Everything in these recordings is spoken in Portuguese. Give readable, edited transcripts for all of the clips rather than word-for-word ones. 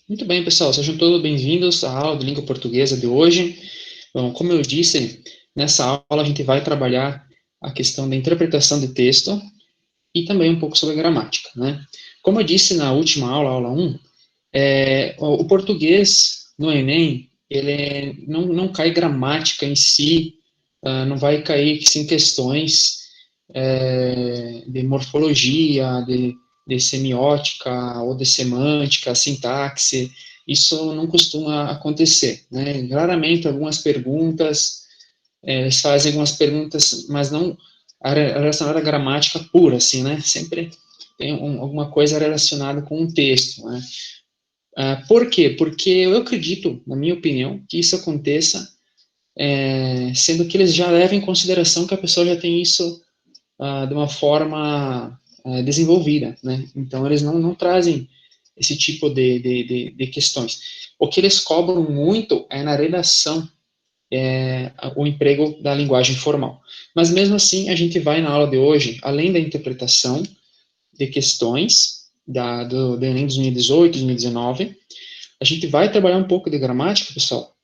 Muito bem, pessoal, sejam todos bem-vindos à aula de língua portuguesa de hoje. Bom, como eu disse, nessa aula a gente vai trabalhar a questão da interpretação de texto e também um pouco sobre a gramática, né? Como eu disse na última aula, aula 1, o português no Enem, ele não cai gramática em si, não vai cair sim questões de morfologia, de semiótica ou de semântica, sintaxe. Isso não costuma acontecer, né? Raramente algumas perguntas, eles fazem algumas perguntas, mas não relacionada à gramática pura, assim, né? Sempre tem alguma coisa relacionada com um texto, né? Por quê? Porque eu acredito, na minha opinião, que isso aconteça, sendo que eles já levam em consideração que a pessoa já tem isso de uma forma desenvolvida, né? Então, eles não trazem esse tipo de questões. O que eles cobram muito é na redação, o emprego da linguagem formal. Mas, mesmo assim, a gente vai na aula de hoje, além da interpretação de questões do Enem 2018, 2019, a gente vai trabalhar um pouco de gramática, pessoal,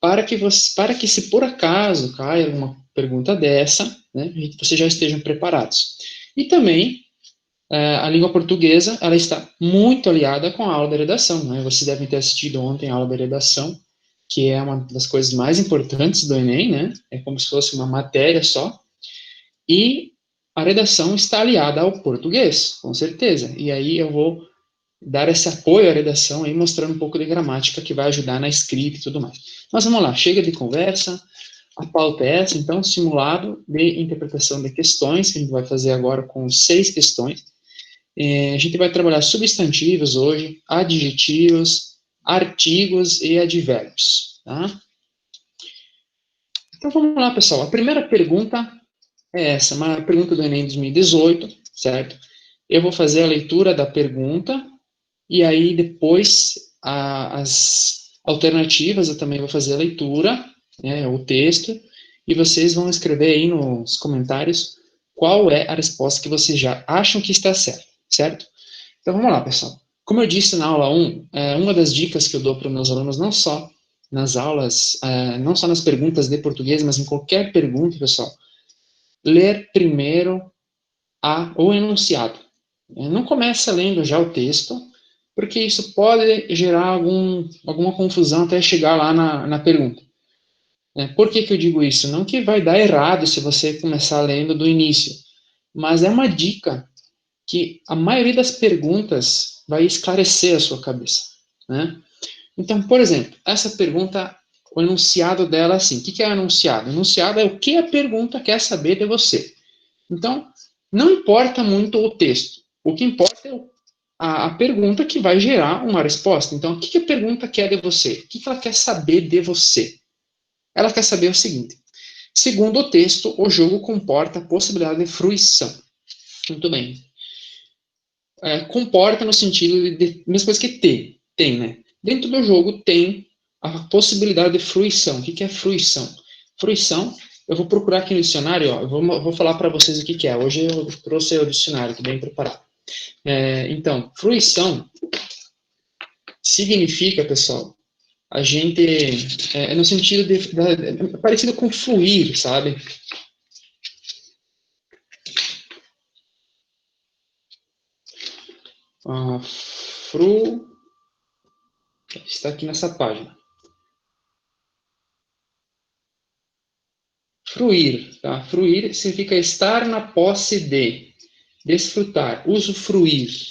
para que se por acaso caia alguma pergunta dessa, né, vocês já estejam preparados. E também a língua portuguesa, ela está muito aliada com a aula de redação, né? Vocês devem ter assistido ontem a aula de redação, que é uma das coisas mais importantes do Enem, né? É como se fosse uma matéria só. E a redação está aliada ao português, com certeza. E aí eu vou dar esse apoio à redação aí, mostrando um pouco de gramática que vai ajudar na escrita e tudo mais. Mas vamos lá, chega de conversa. A pauta é essa, então, simulado de interpretação de questões, que a gente vai fazer agora com 6 questões. A gente vai trabalhar substantivos hoje, adjetivos, artigos e advérbios, tá? Então, vamos lá, pessoal. A primeira pergunta é essa, uma pergunta do Enem 2018, certo? Eu vou fazer a leitura da pergunta e aí depois as alternativas eu também vou fazer a leitura, né, o texto, e vocês vão escrever aí nos comentários qual é a resposta que vocês já acham que está certa, certo? Então vamos lá, pessoal. Como eu disse na aula 1, uma das dicas que eu dou para os meus alunos, não só nas aulas, não só nas perguntas de português, mas em qualquer pergunta, pessoal, ler primeiro o enunciado. Não começa lendo já o texto, porque isso pode gerar alguma confusão até chegar lá na pergunta. Por que eu digo isso? Não que vai dar errado se você começar lendo do início, mas é uma dica que a maioria das perguntas vai esclarecer a sua cabeça, né? Então, por exemplo, essa pergunta, o enunciado dela é assim, o que é o enunciado? O enunciado é o que a pergunta quer saber de você. Então, não importa muito o texto, o que importa é a pergunta que vai gerar uma resposta. Então, o que a pergunta quer de você? O que ela quer saber de você? Ela quer saber o seguinte, segundo o texto, o jogo comporta a possibilidade de fruição. Muito bem. Comporta no sentido de mesma coisa que tem, né? Dentro do jogo tem a possibilidade de fruição. O que é fruição? Fruição, eu vou procurar aqui no dicionário, ó, eu vou falar para vocês o que é. Hoje eu trouxe o dicionário, estou bem preparado. Então, fruição significa, pessoal, a gente, no sentido parecido com fluir, sabe? Fru, está aqui nessa página. Fruir, tá? Fruir significa estar na posse de, desfrutar, usufruir.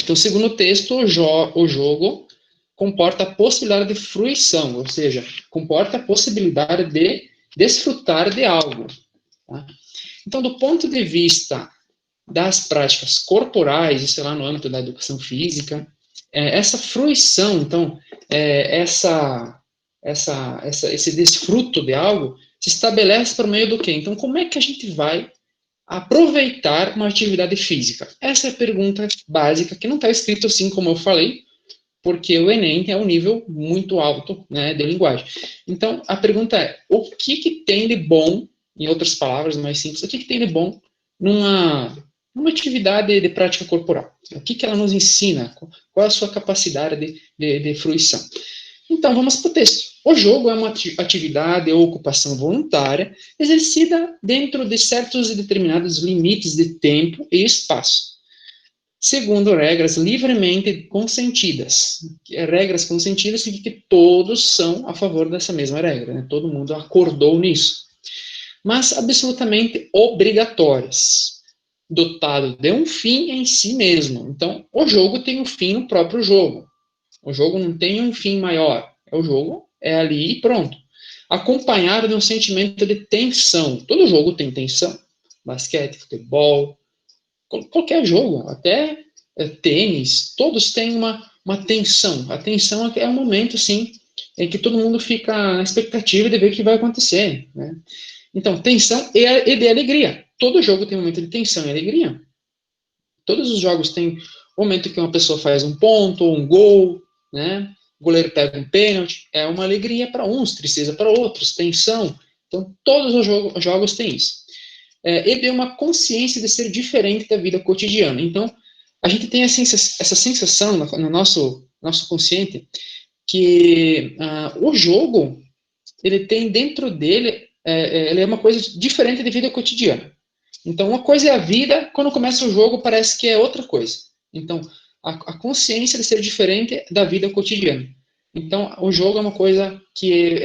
Então, segundo o texto, o jogo comporta a possibilidade de fruição, ou seja, comporta a possibilidade de desfrutar de algo. Tá? Então, do ponto de vista das práticas corporais, isso é lá no âmbito da educação física, essa fruição, então, esse desfruto de algo se estabelece por meio do quê? Então, como é que a gente vai aproveitar uma atividade física? Essa é a pergunta básica, que não está escrito assim como eu falei, porque o Enem é um nível muito alto, né, de linguagem. Então, a pergunta é, o que tem de bom, em outras palavras mais simples, o que tem de bom numa atividade de prática corporal? O que ela nos ensina? Qual é a sua capacidade de fruição? Então, vamos para o texto. O jogo é uma atividade ou ocupação voluntária exercida dentro de certos e determinados limites de tempo e espaço, segundo regras livremente consentidas. Regras consentidas significa que todos são a favor dessa mesma regra, né? Todo mundo acordou nisso. Mas absolutamente obrigatórias, dotado de um fim em si mesmo. Então, o jogo tem um fim no próprio jogo. O jogo não tem um fim maior. O jogo é ali e pronto. Acompanhado de um sentimento de tensão. Todo jogo tem tensão. Basquete, futebol, qualquer jogo, até tênis, todos têm uma tensão. A tensão é um momento, sim, em que todo mundo fica na expectativa de ver o que vai acontecer. Né? Então, tensão e de alegria. Todo jogo tem um momento de tensão e alegria. Todos os jogos têm um momento que uma pessoa faz um ponto, ou um gol, né? O goleiro pega um pênalti. É uma alegria para uns, tristeza para outros, tensão. Então, todos os jogos têm isso. E de uma consciência de ser diferente da vida cotidiana. Então, a gente tem essa sensação no nosso consciente que o jogo, ele tem dentro dele, ele é uma coisa diferente da vida cotidiana. Então, uma coisa é a vida, quando começa o jogo parece que é outra coisa. Então, a consciência de ser diferente da vida cotidiana. Então, o jogo é uma coisa que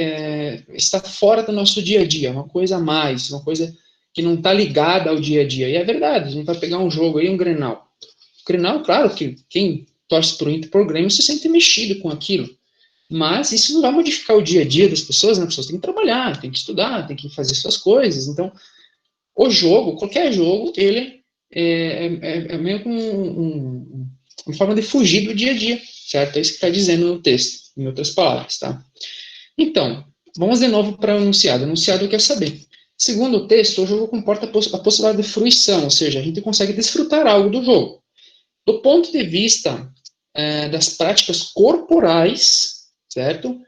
está fora do nosso dia a dia, uma coisa a mais, uma coisa que não está ligada ao dia a dia. E é verdade, a gente vai pegar um jogo aí, um Grenal. O Grenal, claro que quem torce para o Inter, por Grêmio, se sente mexido com aquilo. Mas isso não vai modificar o dia a dia das pessoas, né? As pessoas têm que trabalhar, têm que estudar, têm que fazer suas coisas. Então, o jogo, qualquer jogo, ele é meio que uma forma de fugir do dia a dia, certo? É isso que está dizendo no texto, em outras palavras, tá? Então, vamos de novo para o enunciado. O enunciado quer saber. Segundo o texto, o jogo comporta a possibilidade de fruição, ou seja, a gente consegue desfrutar algo do jogo. Do ponto de vista das práticas corporais, certo?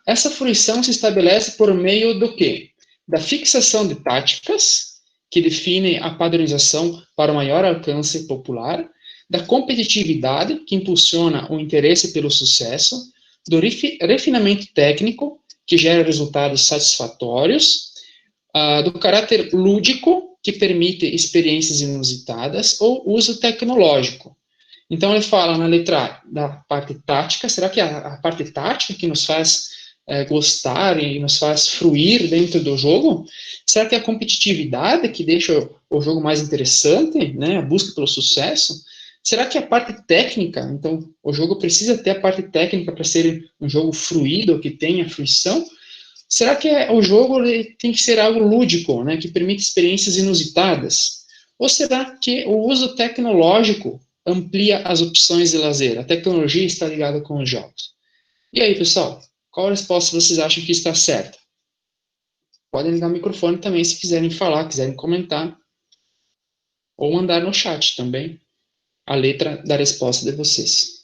Essa fruição se estabelece por meio do quê? Da fixação de táticas, que definem a padronização para o maior alcance popular, da competitividade, que impulsiona o interesse pelo sucesso, do refinamento técnico, que gera resultados satisfatórios, do caráter lúdico, que permite experiências inusitadas, ou uso tecnológico. Então, ele fala na letra A da parte tática. Será que é a parte tática que nos faz gostar e nos faz fruir dentro do jogo? Será que é a competitividade que deixa o jogo mais interessante, né? A busca pelo sucesso? Será que é a parte técnica? Então, o jogo precisa ter a parte técnica para ser um jogo fluido, que tenha fruição? Será que o jogo tem que ser algo lúdico, né? Que permite experiências inusitadas? Ou será que o uso tecnológico amplia as opções de lazer? A tecnologia está ligada com os jogos. E aí, pessoal, qual resposta vocês acham que está certa? Podem ligar o microfone também se quiserem falar, quiserem comentar, ou mandar no chat também a letra da resposta de vocês.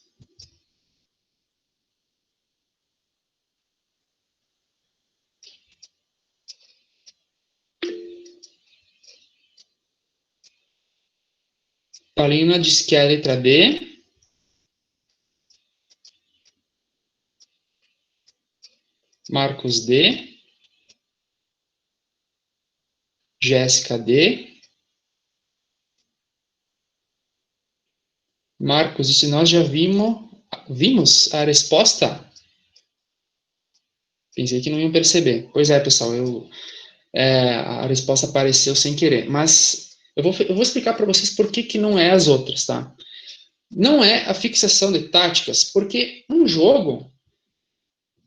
Paulina diz que é a letra D. Marcos D. Jéssica D. Marcos, e se nós já vimos a resposta? Pensei que não iam perceber. Pois é, pessoal, a resposta apareceu sem querer. Mas eu vou explicar para vocês por que não é as outras, tá? Não é a fixação de táticas, porque um jogo,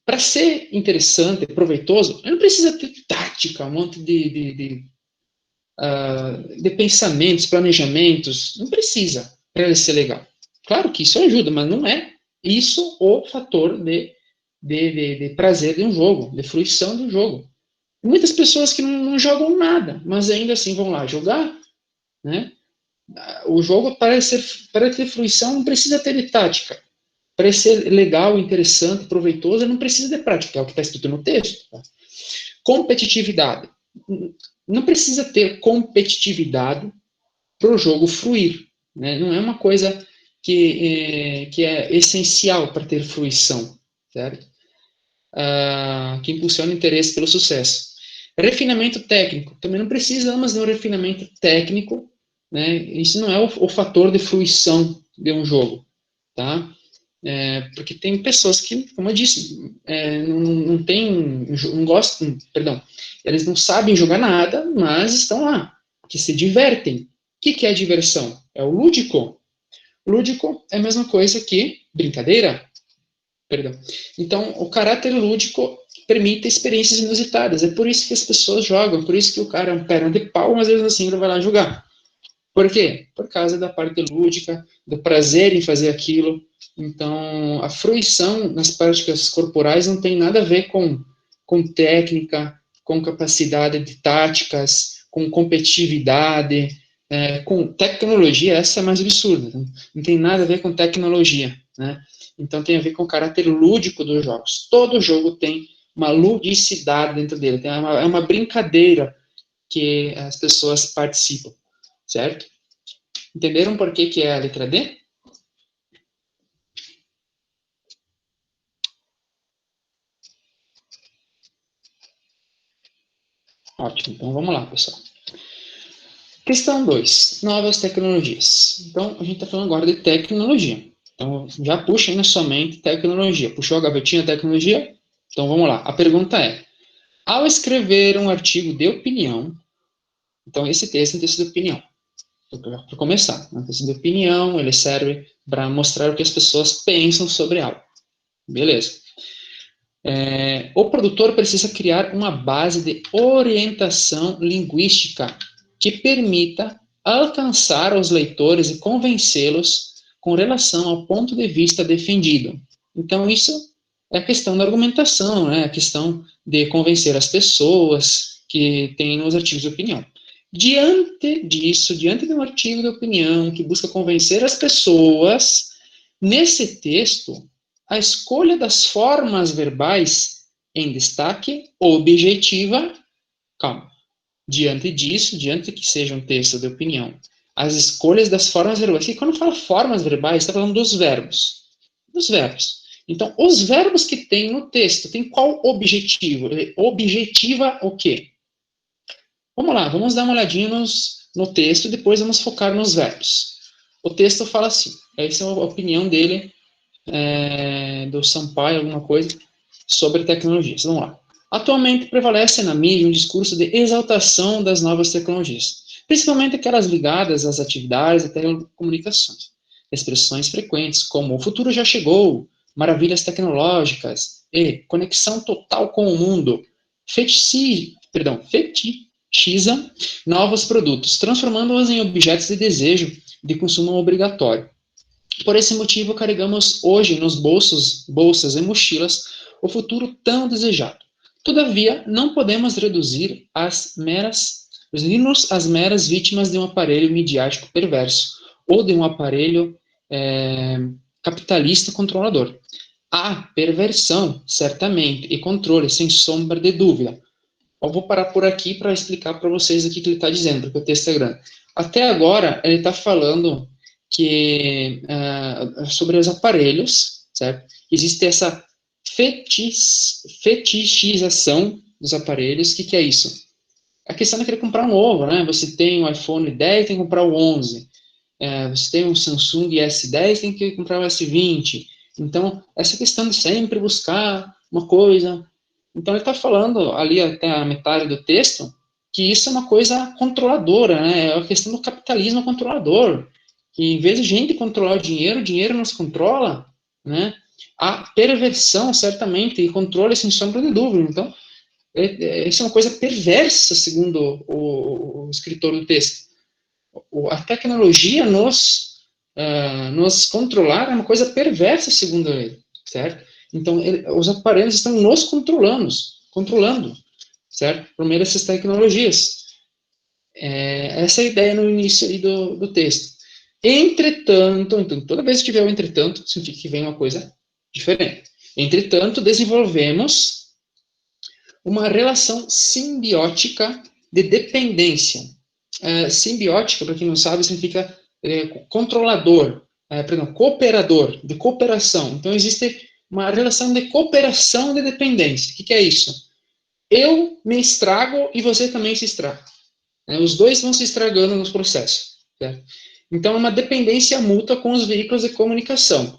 para ser interessante, proveitoso, ele não precisa ter tática, um monte de pensamentos, planejamentos. Não precisa para ele ser legal. Claro que isso ajuda, mas não é isso o fator de prazer de um jogo, de fruição de um jogo. Muitas pessoas que não jogam nada, mas ainda assim vão lá jogar, né? O jogo, para ter fruição, não precisa ter de tática. Para ser legal, interessante, proveitoso, não precisa de prática, é o que está escrito no texto. Tá? Competitividade. Não precisa ter competitividade para o jogo fruir. né? Não é uma coisa que é essencial para ter fruição, certo? Que impulsiona o interesse pelo sucesso. Refinamento técnico. Também não precisamos de um refinamento técnico, né? Isso não é o fator de fruição de um jogo, tá? Porque tem pessoas que, como eu disse, não gostam, perdão, eles não sabem jogar nada, mas estão lá, que se divertem. O que é diversão? É o lúdico. Lúdico é a mesma coisa que brincadeira, perdão. Então, o caráter lúdico permite experiências inusitadas. É por isso que as pessoas jogam, por isso que o cara é um perna de pau, mas mesmo assim ele vai lá jogar. Por quê? Por causa da parte lúdica, do prazer em fazer aquilo. Então, a fruição nas práticas corporais não tem nada a ver com técnica, com capacidade de táticas, com competitividade, com tecnologia. Essa é mais absurda. Não tem nada a ver com tecnologia, né? Então, tem a ver com o caráter lúdico dos jogos. Todo jogo tem uma ludicidade dentro dele. É uma brincadeira que as pessoas participam, certo? Entenderam por que é a letra D? Ótimo, então vamos lá, pessoal. Questão 2, novas tecnologias. Então, a gente está falando agora de tecnologia. Então, já puxa aí na sua mente tecnologia. Puxou a gavetinha tecnologia? Então, vamos lá. A pergunta é, ao escrever um artigo de opinião, então esse texto é um texto de opinião, para começar. Um texto de opinião, ele serve para mostrar o que as pessoas pensam sobre algo. Beleza. O produtor precisa criar uma base de orientação linguística que permita alcançar os leitores e convencê-los com relação ao ponto de vista defendido. Então, isso é a questão da argumentação, né? A questão de convencer as pessoas que têm nos artigos de opinião. Diante disso, diante de um artigo de opinião que busca convencer as pessoas, nesse texto, a escolha das formas verbais em destaque objetiva, calma, diante disso, diante que seja um texto de opinião, as escolhas das formas verbais, e quando fala formas verbais, está falando dos verbos, Então, os verbos que tem no texto, tem qual objetivo? Objetiva o quê? Vamos lá, vamos dar uma olhadinha no texto e depois vamos focar nos verbos. O texto fala assim, essa é a opinião dele, do Sampaio, alguma coisa, sobre tecnologias. Vamos lá. Atualmente prevalece na mídia um discurso de exaltação das novas tecnologias, principalmente aquelas ligadas às atividades e telecomunicações. Expressões frequentes como o futuro já chegou, maravilhas tecnológicas e conexão total com o mundo fetichizam novos produtos, transformando-os em objetos de desejo de consumo obrigatório. Por esse motivo, carregamos hoje nos bolsas e mochilas o futuro tão desejado. Todavia, não podemos reduzir-nos às meras vítimas de um aparelho midiático perverso ou de um aparelho capitalista controlador. Há perversão, certamente, e controle, sem sombra de dúvida. Eu vou parar por aqui para explicar para vocês aqui o que ele está dizendo, porque o texto é grande. Até agora, ele está falando sobre os aparelhos, certo? Existe essa fetichização dos aparelhos. O que é isso? A questão de querer comprar um novo, né? Você tem um iPhone 10, tem que comprar o 11. Você tem um Samsung S10, tem que comprar o S20. Então, essa questão de sempre buscar uma coisa. Então, ele está falando ali até a metade do texto que isso é uma coisa controladora, né? É a questão do capitalismo controlador. Que em vez de gente controlar o dinheiro nos controla, né? A perversão, certamente, e controle sem sombra de dúvida. Então, isso é uma coisa perversa, segundo o escritor do texto. A tecnologia nos controlar é uma coisa perversa, segundo ele, certo? Então, os aparelhos estão nos controlando, certo? Por meio dessas tecnologias. Essa é a ideia no início aí do texto. Entretanto, então, toda vez que tiver o entretanto, significa que vem uma coisa diferente. Entretanto, desenvolvemos uma relação simbiótica de dependência. Simbiótica, para quem não sabe, significa controlador, perdão, cooperador, de cooperação. Então, existe uma relação de cooperação de dependência. O que é isso? Eu me estrago e você também se estraga. Os dois vão se estragando nos processos. Certo? Então, é uma dependência mútua com os veículos de comunicação.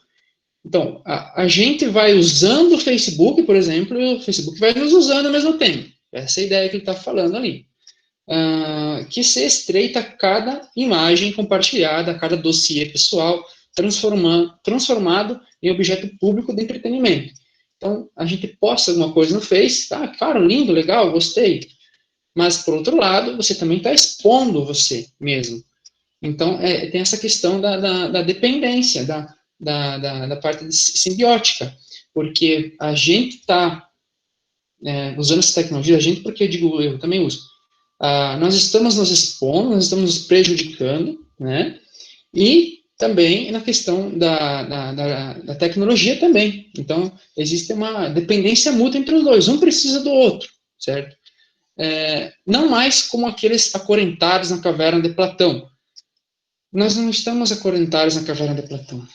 Então, a gente vai usando o Facebook, por exemplo, e o Facebook vai nos usando ao mesmo tempo. Essa é a ideia que ele está falando ali. Que se estreita cada imagem compartilhada, cada dossiê pessoal, transformado em objeto público de entretenimento. Então, a gente posta alguma coisa no Face, tá, claro, lindo, legal, gostei. Mas, por outro lado, você também está expondo você mesmo. Então, tem essa questão da dependência, da parte simbiótica, porque a gente está usando essa tecnologia, a gente, porque eu digo, eu também uso, nós estamos nos expondo, nós estamos nos prejudicando, né, e também na questão da tecnologia também. Então, existe uma dependência mútua entre os dois, um precisa do outro, certo? Não mais como aqueles acorrentados na caverna de Platão. Nós não estamos acorrentados na caverna de Platão.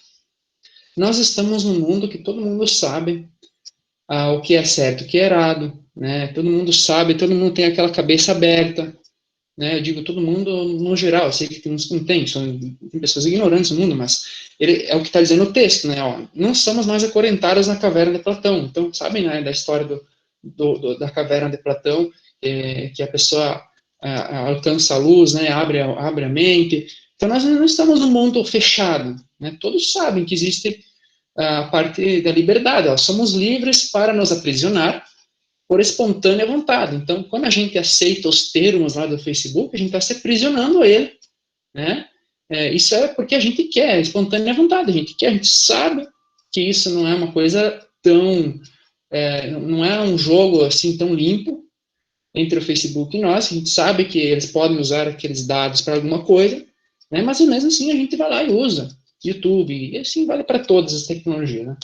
Nós estamos num mundo que todo mundo sabe o que é certo, o que é errado, né? Todo mundo sabe, todo mundo tem aquela cabeça aberta, né? Eu digo todo mundo no geral, eu sei que tem uns que não tem, tem pessoas ignorantes no mundo, mas é o que está dizendo o texto, né? Ó, não somos mais acorrentados na caverna de Platão. Então, sabem, né, da história da caverna de Platão, que a pessoa alcança a luz, né? Abre a mente. Então, nós não estamos num mundo fechado, né? Todos sabem que existe a parte da liberdade. Ó, somos livres para nos aprisionar por espontânea vontade. Então, quando a gente aceita os termos lá do Facebook, a gente está se aprisionando a ele, né? Isso é porque a gente quer, espontânea vontade, a gente quer, a gente sabe que isso não é uma coisa tão, não é um jogo assim tão limpo entre o Facebook e nós, a gente sabe que eles podem usar aqueles dados para alguma coisa, né? Mas mesmo assim a gente vai lá e usa YouTube, e assim vale para todas as tecnologias, né?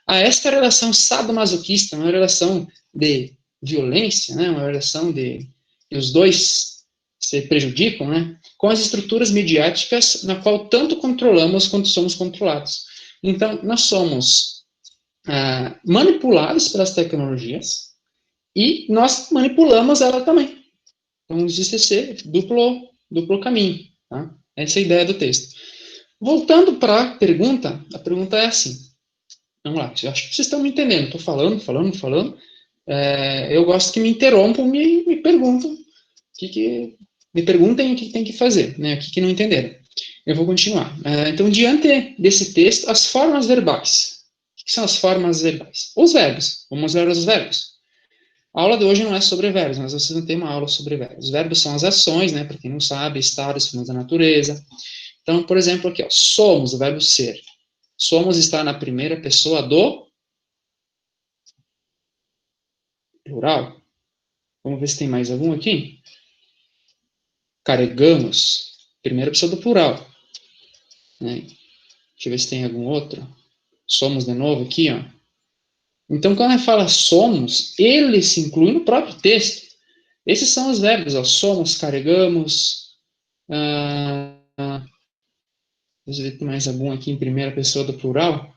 Esta relação sadomasoquista, uma relação de violência, né, uma relação de que os dois se prejudicam, né, com as estruturas midiáticas na qual tanto controlamos quanto somos controlados. Então, nós somos manipulados pelas tecnologias e nós manipulamos ela também. Então, existe esse duplo caminho. Tá? Essa é a ideia do texto. Voltando para a pergunta é assim. Vamos lá, eu acho que vocês estão me entendendo. Estou falando. Eu gosto que me interrompam, me perguntam, me perguntem o que tem que fazer, né? O que não entenderam. Eu vou continuar. Então, diante desse texto, as formas verbais. O que são as formas verbais? Os verbos. Vamos ver os verbos. A aula de hoje não é sobre verbos, mas vocês não têm uma aula sobre verbos. Os verbos são as ações, né? Para quem não sabe, estados, fenômenos da natureza. Então, por exemplo, aqui, ó, somos, o verbo ser. Somos está na primeira pessoa do plural. Vamos ver se tem mais algum aqui. Carregamos, primeira pessoa do plural. Né? Deixa eu ver se tem algum outro. Somos de novo aqui, ó. Então, quando ele fala somos, ele se inclui no próprio texto. Esses são os verbos, ó. Somos, carregamos. Deixa eu ver se tem mais algum aqui em primeira pessoa do plural.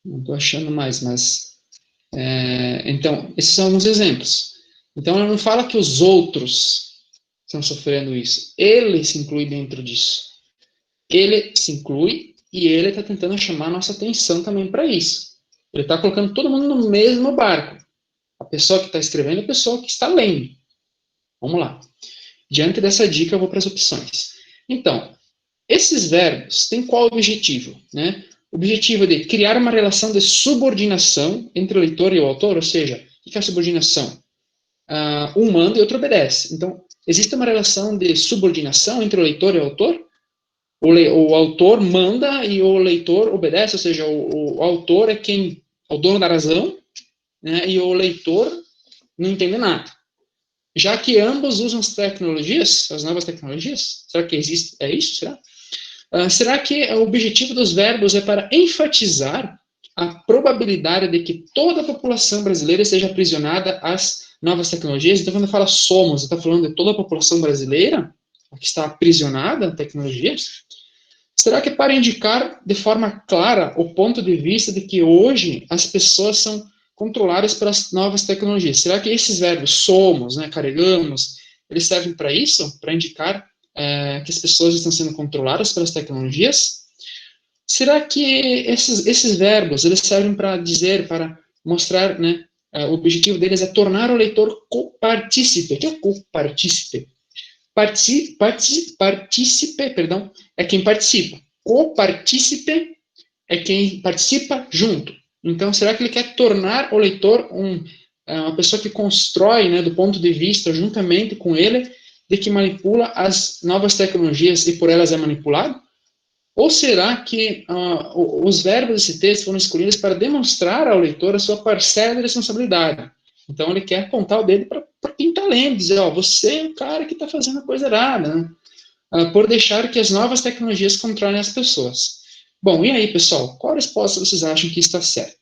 Não estou achando mais, mas... então, esses são alguns exemplos. Então, ela não fala que os outros estão sofrendo isso. Ele se inclui dentro disso. Ele se inclui e ele está tentando chamar a nossa atenção também para isso. Ele está colocando todo mundo no mesmo barco. A pessoa que está escrevendo e a pessoa que está lendo. Vamos lá. Diante dessa dica, eu vou para as opções. Então, esses verbos têm qual objetivo? Né? O objetivo de criar uma relação de subordinação entre o leitor e o autor, ou seja, o que é a subordinação? Um manda e outro obedece. Então, existe uma relação de subordinação entre o leitor e o autor? O autor manda e o leitor obedece, ou seja, o autor é o dono da razão, né, e o leitor não entende nada. Já que ambos usam as tecnologias, as novas tecnologias, será que existe? É isso? Será? Será que o objetivo dos verbos é para enfatizar a probabilidade de que toda a população brasileira seja aprisionada às novas tecnologias? Então, quando fala somos, está falando de toda a população brasileira? que está aprisionada na tecnologia? Será que é para indicar de forma clara o ponto de vista de que hoje as pessoas são controladas pelas novas tecnologias? Será que esses verbos somos, né, carregamos, eles servem para isso? Para indicar que as pessoas estão sendo controladas pelas tecnologias? Será que esses verbos, eles servem para dizer, para mostrar, né, o objetivo deles é tornar o leitor copartícipe? O que é copartícipe? Partícipe, perdão, é quem participa. Copartícipe é quem participa junto. Então, será que ele quer tornar o leitor uma pessoa que constrói, né, do ponto de vista, juntamente com ele, de que manipula as novas tecnologias e por elas é manipulado? Ou será que os verbos desse texto foram escolhidos para demonstrar ao leitor a sua parcela de responsabilidade? Então, ele quer apontar o dedo para quem está lendo, dizer, ó, você é o cara que está fazendo a coisa errada, né? Por deixar que as novas tecnologias controlem as pessoas. Bom, e aí, pessoal, qual resposta vocês acham que está certa?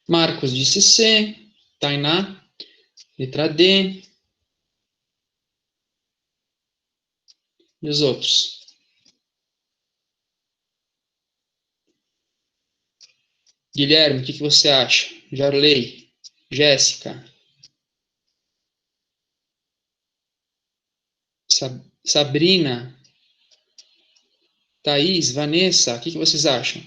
Marcos disse C, Tainá, letra D, e os outros? Guilherme, o que você acha? Jarley, Jéssica, Sabrina, Thaís, Vanessa, o que vocês acham?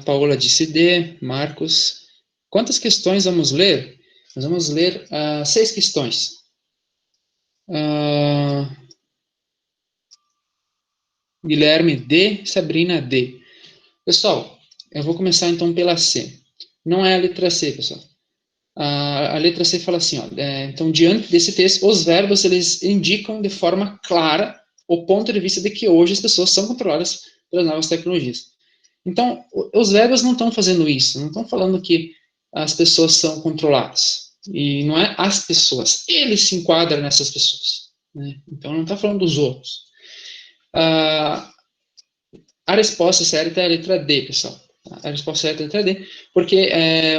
Paola disse D, Marcos. Quantas questões vamos ler? Nós vamos ler 6 questões. Guilherme D, Sabrina D. Pessoal, eu vou começar então pela C. Não é a letra C, pessoal. A letra C fala assim, ó, então, diante desse texto, os verbos, eles indicam de forma clara o ponto de vista de que hoje as pessoas são controladas pelas novas tecnologias. Então, os verbos não estão fazendo isso, não estão falando que as pessoas são controladas. E não é as pessoas, eles se enquadram nessas pessoas. Né? Então, não está falando dos outros. A resposta certa é a letra D, pessoal. A resposta certa é a letra D, porque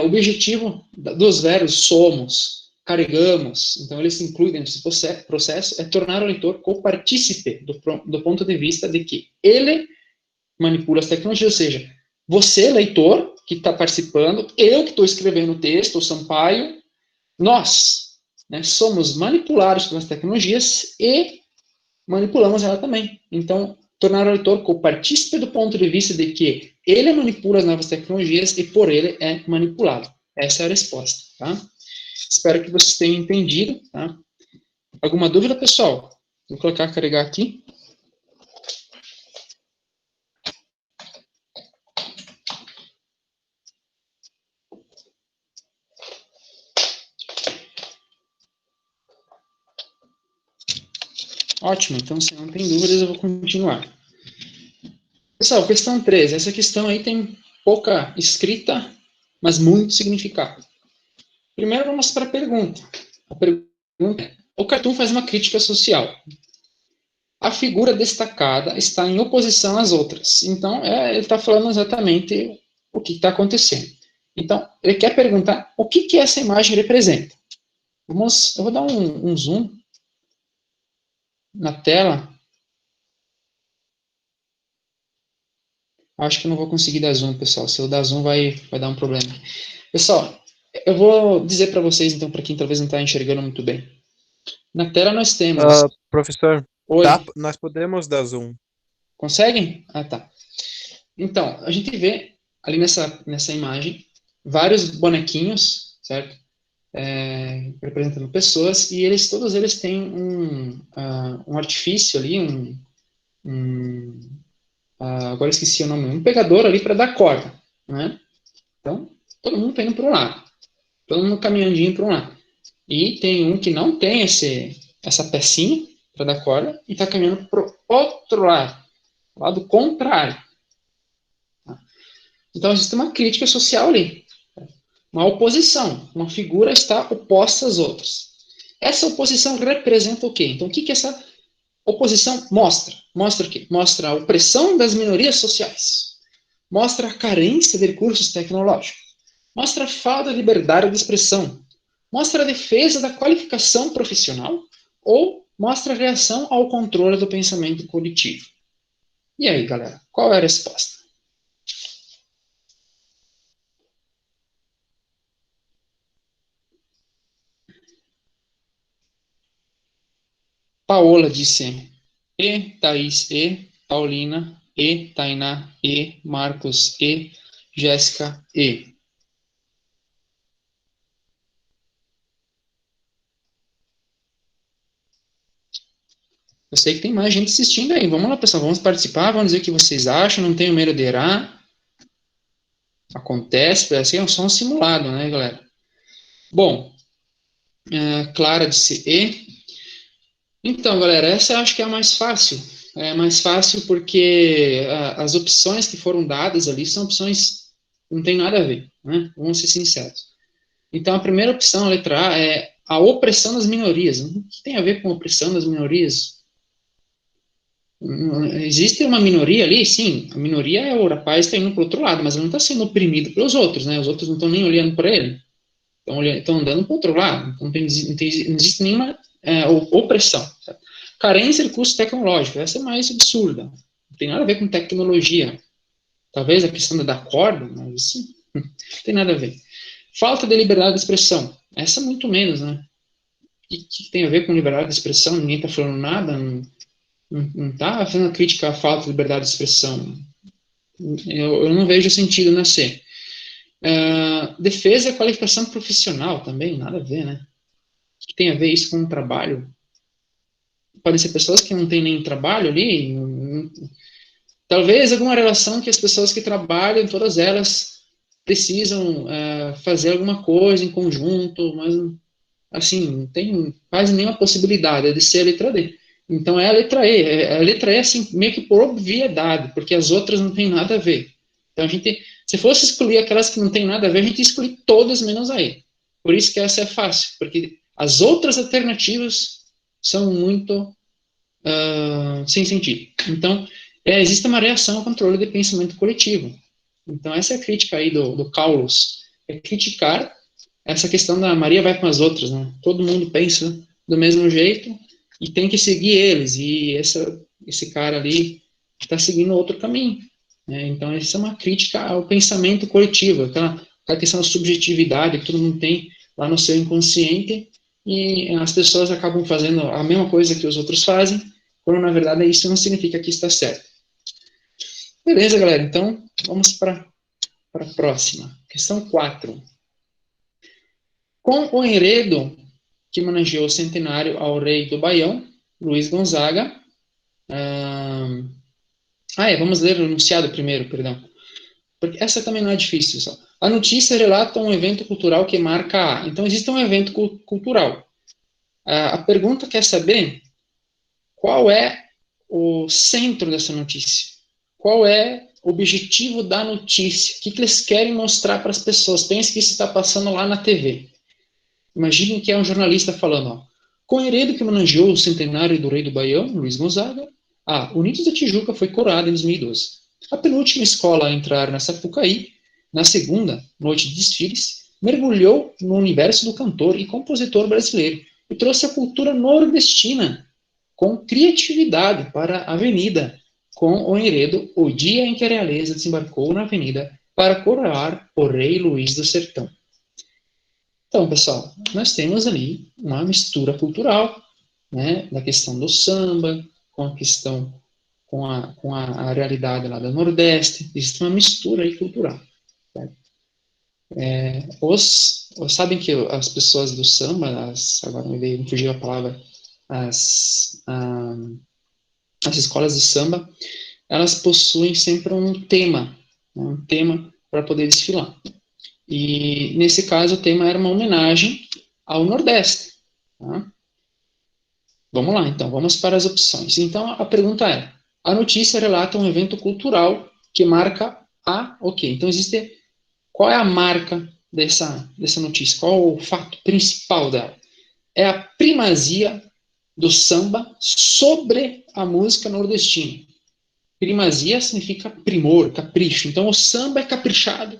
o objetivo dos verbos somos, carregamos, então eles se incluem dentro desse processo, é tornar o leitor copartícipe do ponto de vista de que ele manipula as tecnologias, ou seja, você, leitor, que está participando, eu que estou escrevendo o texto, o Sampaio, nós, né, somos manipulados pelas tecnologias e manipulamos ela também. Então, tornar o leitor copartícipe do ponto de vista de que ele manipula as novas tecnologias e por ele é manipulado. Essa é a resposta, tá? Espero que vocês tenham entendido, tá? Alguma dúvida, pessoal? Vou colocar, carregar aqui. Ótimo, então se não tem dúvidas, eu vou continuar. Pessoal, questão 3. Essa questão aí tem pouca escrita, mas muito significado. Primeiro vamos para a pergunta. A pergunta é, o cartoon faz uma crítica social. A figura destacada está em oposição às outras. Então, ele está falando exatamente o que está acontecendo. Então, ele quer perguntar o que essa imagem representa. Eu vou dar um zoom na tela. Acho que eu não vou conseguir dar zoom, pessoal. Se eu dar zoom, vai dar um problema. Pessoal, eu vou dizer para vocês, então, para quem talvez não está enxergando muito bem. Na tela nós temos... Professor, Oi. nós podemos dar zoom. Conseguem? Ah, tá. Então, a gente vê ali nessa imagem vários bonequinhos, certo? Representando pessoas, e todos eles têm um artifício ali, agora esqueci o nome, um pegador ali para dar corda, né? Então, todo mundo está indo para um lado, todo mundo caminhandinho para um lado. E tem um que não tem essa pecinha para dar corda e está caminhando para o outro lado contrário. Então, existe uma crítica social ali, uma oposição, uma figura está oposta às outras. Essa oposição representa o quê? Então, o que essa oposição mostra? Mostra o quê? Mostra a opressão das minorias sociais, mostra a carência de recursos tecnológicos, Mostra a falta de liberdade de expressão? Mostra a defesa da qualificação profissional? Ou mostra a reação ao controle do pensamento coletivo? E aí, galera, qual é a resposta? Paola disse E, Thaís E, Paulina E, Tainá E, Marcos E, Jéssica E. Eu sei que tem mais gente assistindo aí. Vamos lá, pessoal, vamos participar, vamos dizer o que vocês acham, não tenho medo de errar. Acontece, assim, é só um simulado, né, galera? Bom, Clara disse E. Então, galera, essa eu acho que é a mais fácil. É mais fácil porque as opções que foram dadas ali são opções que não tem nada a ver, né? Vamos ser sinceros. Então, a primeira opção, a letra A, é a opressão das minorias. O que tem a ver com opressão das minorias? Existe uma minoria ali, sim. A minoria é o rapaz que está indo para o outro lado, mas ele não está sendo oprimido pelos outros, né? Os outros não estão nem olhando para ele. Estão andando para o outro lado. Então, não existe nenhuma opressão. Sabe? Carência de curso tecnológico. Essa é mais absurda. Não tem nada a ver com tecnologia. Talvez a questão da corda, mas isso não tem nada a ver. Falta de liberdade de expressão. Essa muito menos, né? O que tem a ver com liberdade de expressão? Ninguém está falando nada, não está fazendo crítica à falta de liberdade de expressão. Eu não vejo sentido nascer. Defesa e qualificação profissional também, nada a ver, né? O que tem a ver isso com o trabalho? Podem ser pessoas que não têm nem trabalho ali, talvez alguma relação que as pessoas que trabalham, todas elas precisam fazer alguma coisa em conjunto, mas assim, não tem quase nenhuma possibilidade de ser a letra D. Então é a letra E. A letra E, assim, meio que por obviedade, porque as outras não tem nada a ver. Então a gente, se fosse excluir aquelas que não tem nada a ver, a gente exclui todas menos a E. Por isso que essa é fácil, porque as outras alternativas são muito sem sentido. Então, existe uma reação ao controle de pensamento coletivo. Então, essa é a crítica aí do Carlos, é criticar essa questão da Maria vai com as outras, né? Todo mundo pensa do mesmo jeito e tem que seguir eles, e esse cara ali está seguindo outro caminho. Né? Então, essa é uma crítica ao pensamento coletivo, aquela questão da subjetividade que todo mundo tem lá no seu inconsciente, e as pessoas acabam fazendo a mesma coisa que os outros fazem, quando na verdade isso não significa que está certo. Beleza, galera, então vamos para a próxima. Questão 4. Com o enredo que homenageou o centenário ao rei do Baião, Luiz Gonzaga. Vamos ler o enunciado primeiro, perdão. Porque essa também não é difícil. Só. A notícia relata um evento cultural que marca a. Então, existe um evento cultural. A pergunta quer saber qual é o centro dessa notícia. Qual é o objetivo da notícia? O que eles querem mostrar para as pessoas? Pense que isso está passando lá na TV. Imaginem que é um jornalista falando, ó, com o enredo que homenageou o centenário do rei do Baião, Luiz Gonzaga, a Unidos da Tijuca foi coroada em 2012. A penúltima escola a entrar na Sapucaí, na segunda noite de desfiles, mergulhou no universo do cantor e compositor brasileiro e trouxe a cultura nordestina com criatividade para a avenida, com o enredo O Dia em que a Realeza desembarcou na avenida para coroar o rei Luís do Sertão. Então, pessoal, nós temos ali uma mistura cultural, né, da questão do samba, com a questão, com a realidade lá do Nordeste, existe uma mistura aí cultural. Né? Sabem que as pessoas do samba, agora me fugiu a palavra, as escolas de samba, elas possuem sempre um tema, né, um tema para poder desfilar. E, nesse caso, o tema era uma homenagem ao Nordeste. Tá? Vamos lá, então, vamos para as opções. Então, a pergunta é, a notícia relata um evento cultural que marca a... Ok, então existe... Qual é a marca dessa notícia? Qual o fato principal dela? É a primazia do samba sobre a música nordestina. Primazia significa primor, capricho. Então, o samba é caprichado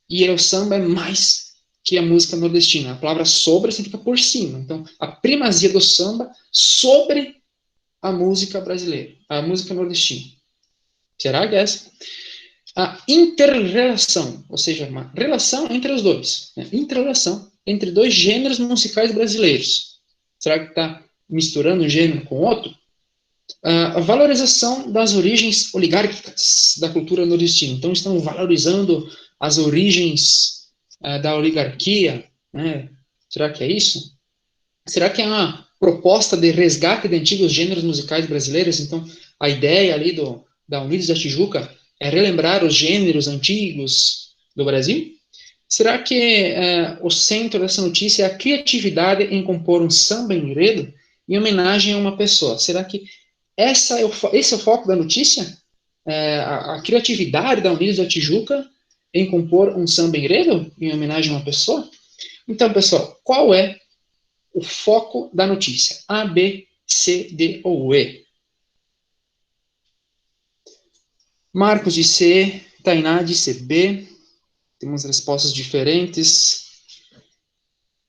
e o samba é mais que a música nordestina. A palavra sobre significa por cima. Então, a primazia do samba sobre a música brasileira, a música nordestina. Será que é essa? A interrelação, ou seja, uma relação entre os dois. Né? Interrelação entre dois gêneros musicais brasileiros. Será que está misturando um gênero com outro? A valorização das origens oligárquicas da cultura nordestina. Então, estão valorizando as origens da oligarquia. Né? Será que é isso? Será que é uma proposta de resgate de antigos gêneros musicais brasileiros? Então, a ideia ali da Unidos da Tijuca é relembrar os gêneros antigos do Brasil? Será que o centro dessa notícia é a criatividade em compor um samba enredo em homenagem a uma pessoa? Será que esse é o foco da notícia? A criatividade da Unidos da Tijuca em compor um samba enredo em homenagem a uma pessoa? Então, pessoal, qual é o foco da notícia? A, B, C, D ou E? Marcos de C, Tainá de C, B. Temos respostas diferentes.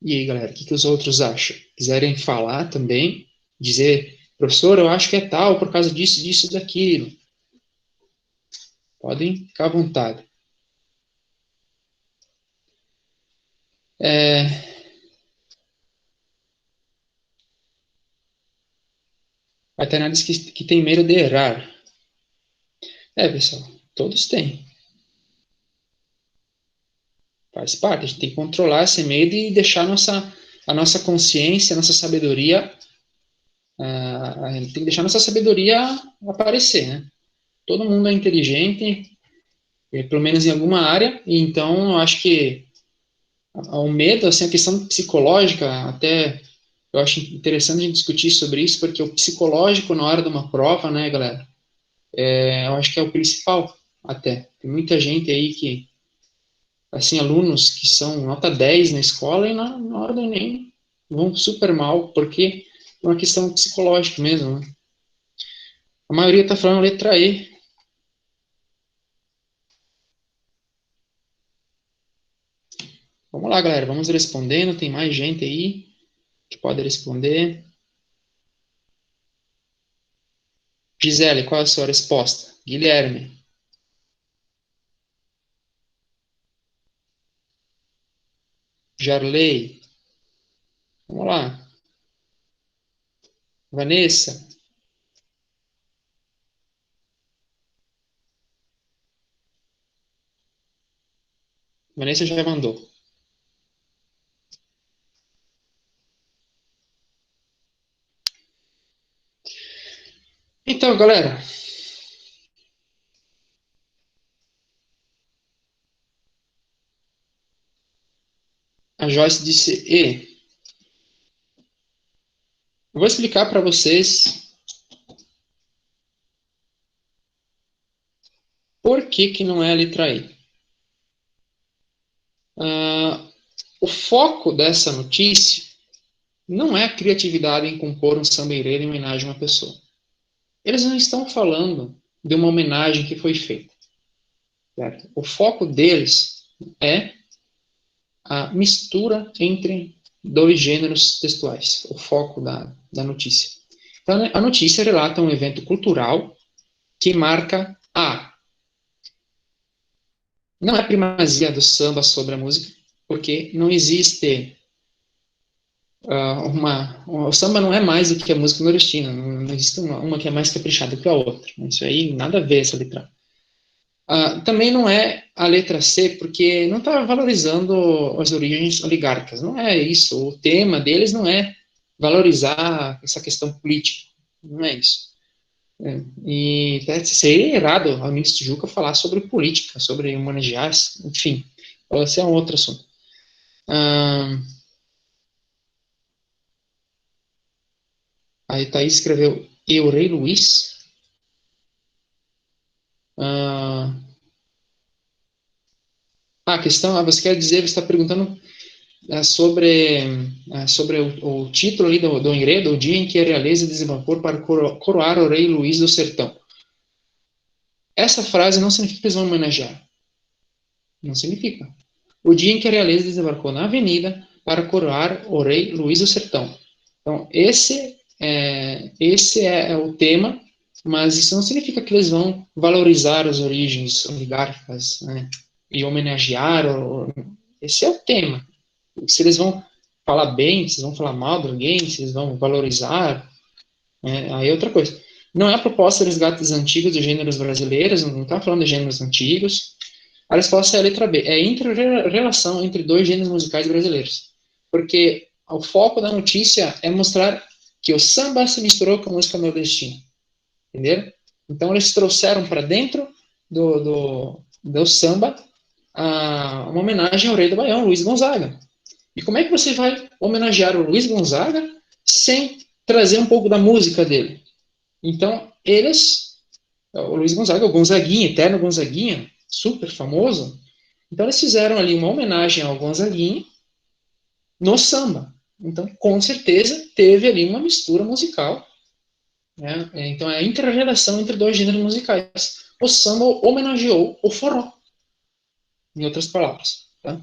E aí, galera, o que os outros acham? Quiserem falar também, dizer, professor, eu acho que é tal, por causa disso, disso, daquilo. Podem ficar à vontade. A Tainá diz que tem medo de errar. Pessoal, todos têm. Faz parte, a gente tem que controlar esse medo e deixar a nossa consciência, a nossa sabedoria, a gente tem que deixar a nossa sabedoria aparecer, né? Todo mundo é inteligente, pelo menos em alguma área, e então eu acho que o medo, assim, a questão psicológica, até eu acho interessante a gente discutir sobre isso, porque o psicológico na hora de uma prova, né, galera, eu acho que é o principal, até. Tem muita gente aí que, assim, alunos que são nota 10 na escola e na hora do Enem vão super mal, porque é uma questão psicológica mesmo, né? A maioria está falando letra E. Vamos lá, galera, vamos respondendo, tem mais gente aí que pode responder. Gisele, qual é a sua resposta? Guilherme. Jarley. Vamos lá. Vanessa. Vanessa já mandou. Então, galera. A Joyce disse E. Eu vou explicar para vocês por que não é a letra E. O foco dessa notícia não é a criatividade em compor um samba enredo em homenagem a uma pessoa. Eles não estão falando de uma homenagem que foi feita. Certo? O foco deles é a mistura entre dois gêneros textuais, o foco da notícia. Então, a notícia relata um evento cultural que marca não é a primazia do samba sobre a música, porque não existe o samba não é mais do que a música nordestina, não existe uma que é mais caprichada que a outra. Isso aí nada a ver essa letra. Também não é a letra C, porque não está valorizando as origens oligárquicas. Não é isso. O tema deles não é valorizar essa questão política. Não é isso. E seria errado a ministra Tijuca falar sobre política, sobre homenagear, enfim. Esse é um outro assunto. Aí Thaís escreveu Eurei Luiz. A questão, você quer dizer, você está perguntando sobre o título ali do enredo, o dia em que a realeza desembarcou para coroar o rei Luís do Sertão. Essa frase não significa que eles vão homenagear. Não significa. o dia em que a realeza desembarcou na avenida para coroar o rei Luís do Sertão. Então, esse é o tema, mas isso não significa que eles vão valorizar as origens oligárquicas, né, e homenagear. Esse é o tema. Se eles vão falar bem, se eles vão falar mal de alguém, se eles vão valorizar, aí é outra coisa. Não é a proposta dos resgates antigos dos gêneros brasileiros, não está falando de gêneros antigos. A resposta é a letra B, é a inter-relação entre dois gêneros musicais brasileiros. Porque o foco da notícia é mostrar que o samba se misturou com a música nordestina. Entenderam? Então, eles trouxeram para dentro do samba uma homenagem ao rei do Baião, Luiz Gonzaga. E como é que você vai homenagear o Luiz Gonzaga sem trazer um pouco da música dele? Então, o Luiz Gonzaga, o Gonzaguinha, eterno Gonzaguinha, super famoso, então eles fizeram ali uma homenagem ao Gonzaguinha no samba. Então, com certeza, teve ali uma mistura musical, né? Então, é a inter-relação entre dois gêneros musicais. O samba homenageou o forró, em outras palavras. Tá?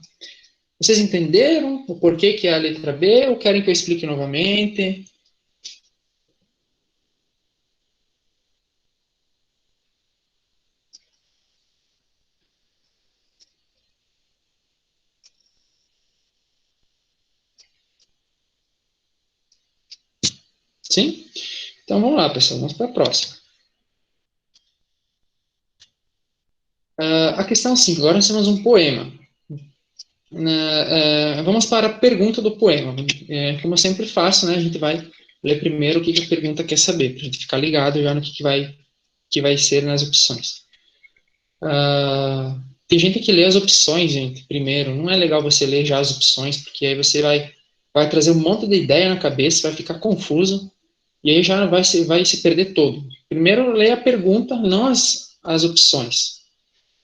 Vocês entenderam o porquê que é a letra B, ou querem que eu explique novamente? Sim? Então, vamos lá, pessoal, vamos para a próxima. A questão 5, agora nós temos um poema. Vamos para a pergunta do poema. Como eu sempre faço, né, a gente vai ler primeiro o que a pergunta quer saber, para a gente ficar ligado já no que vai ser nas opções. Tem gente que lê as opções, gente, primeiro. Não é legal você ler já as opções, porque aí você vai trazer um monte de ideia na cabeça, vai ficar confuso, e aí já vai se perder todo. Primeiro, lê a pergunta, não as opções.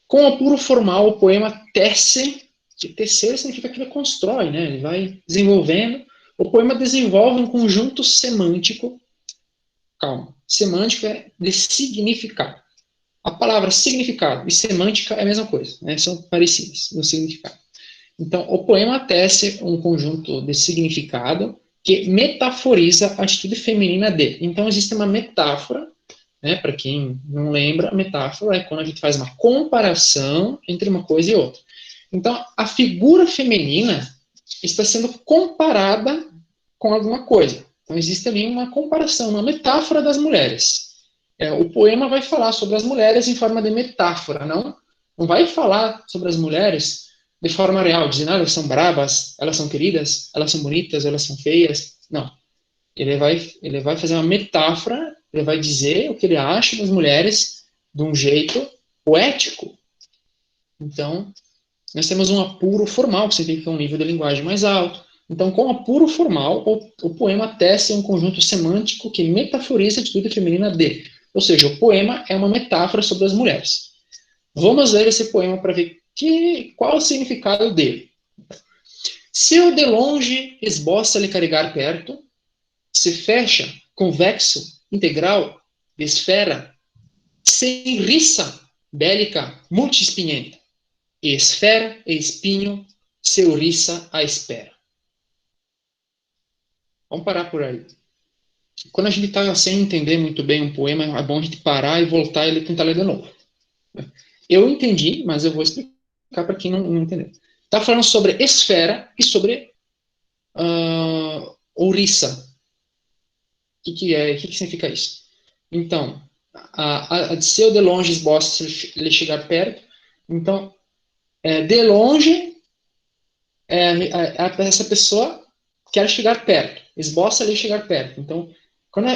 Com o apuro formal, o poema tece, que tecer significa que ele constrói, né? Ele vai desenvolvendo. O poema desenvolve um conjunto semântico, calma, semântica é de significado. A palavra significado e semântica é a mesma coisa, né? São parecidas no significado. Então, o poema tece um conjunto de significado que metaforiza a atitude feminina dele. Então, existe uma metáfora, né? Para quem não lembra, a metáfora é quando a gente faz uma comparação entre uma coisa e outra. Então, a figura feminina está sendo comparada com alguma coisa. Então, existe ali uma comparação, uma metáfora das mulheres. O poema vai falar sobre as mulheres em forma de metáfora, não vai falar sobre as mulheres de forma real, dizendo, elas são brabas, elas são queridas, elas são bonitas, elas são feias. Não. Ele vai fazer uma metáfora, ele vai dizer o que ele acha das mulheres de um jeito poético. Então, nós temos um apuro formal, que significa um nível de linguagem mais alto. Então, com apuro formal, o poema tece um conjunto semântico que metaforiza a atitude feminina dele. Ou seja, o poema é uma metáfora sobre as mulheres. Vamos ler esse poema para ver qual o significado dele. Se eu de longe esboça lhe carregar perto, se fecha, convexo, integral, de esfera, sem riça, bélica, multiespinhenta, e esfera e espinho, se ouriça à espera. Vamos parar por aí. Quando a gente está sem entender muito bem um poema, é bom a gente parar e voltar e tentar ler de novo. Eu entendi, mas eu vou explicar para quem não entendeu. Está falando sobre esfera e sobre ouriça. O que significa isso? Então, a de seu de longe esboça ele chegar perto. Então, de longe, essa pessoa quer chegar perto. Esboça ele chegar perto. Então,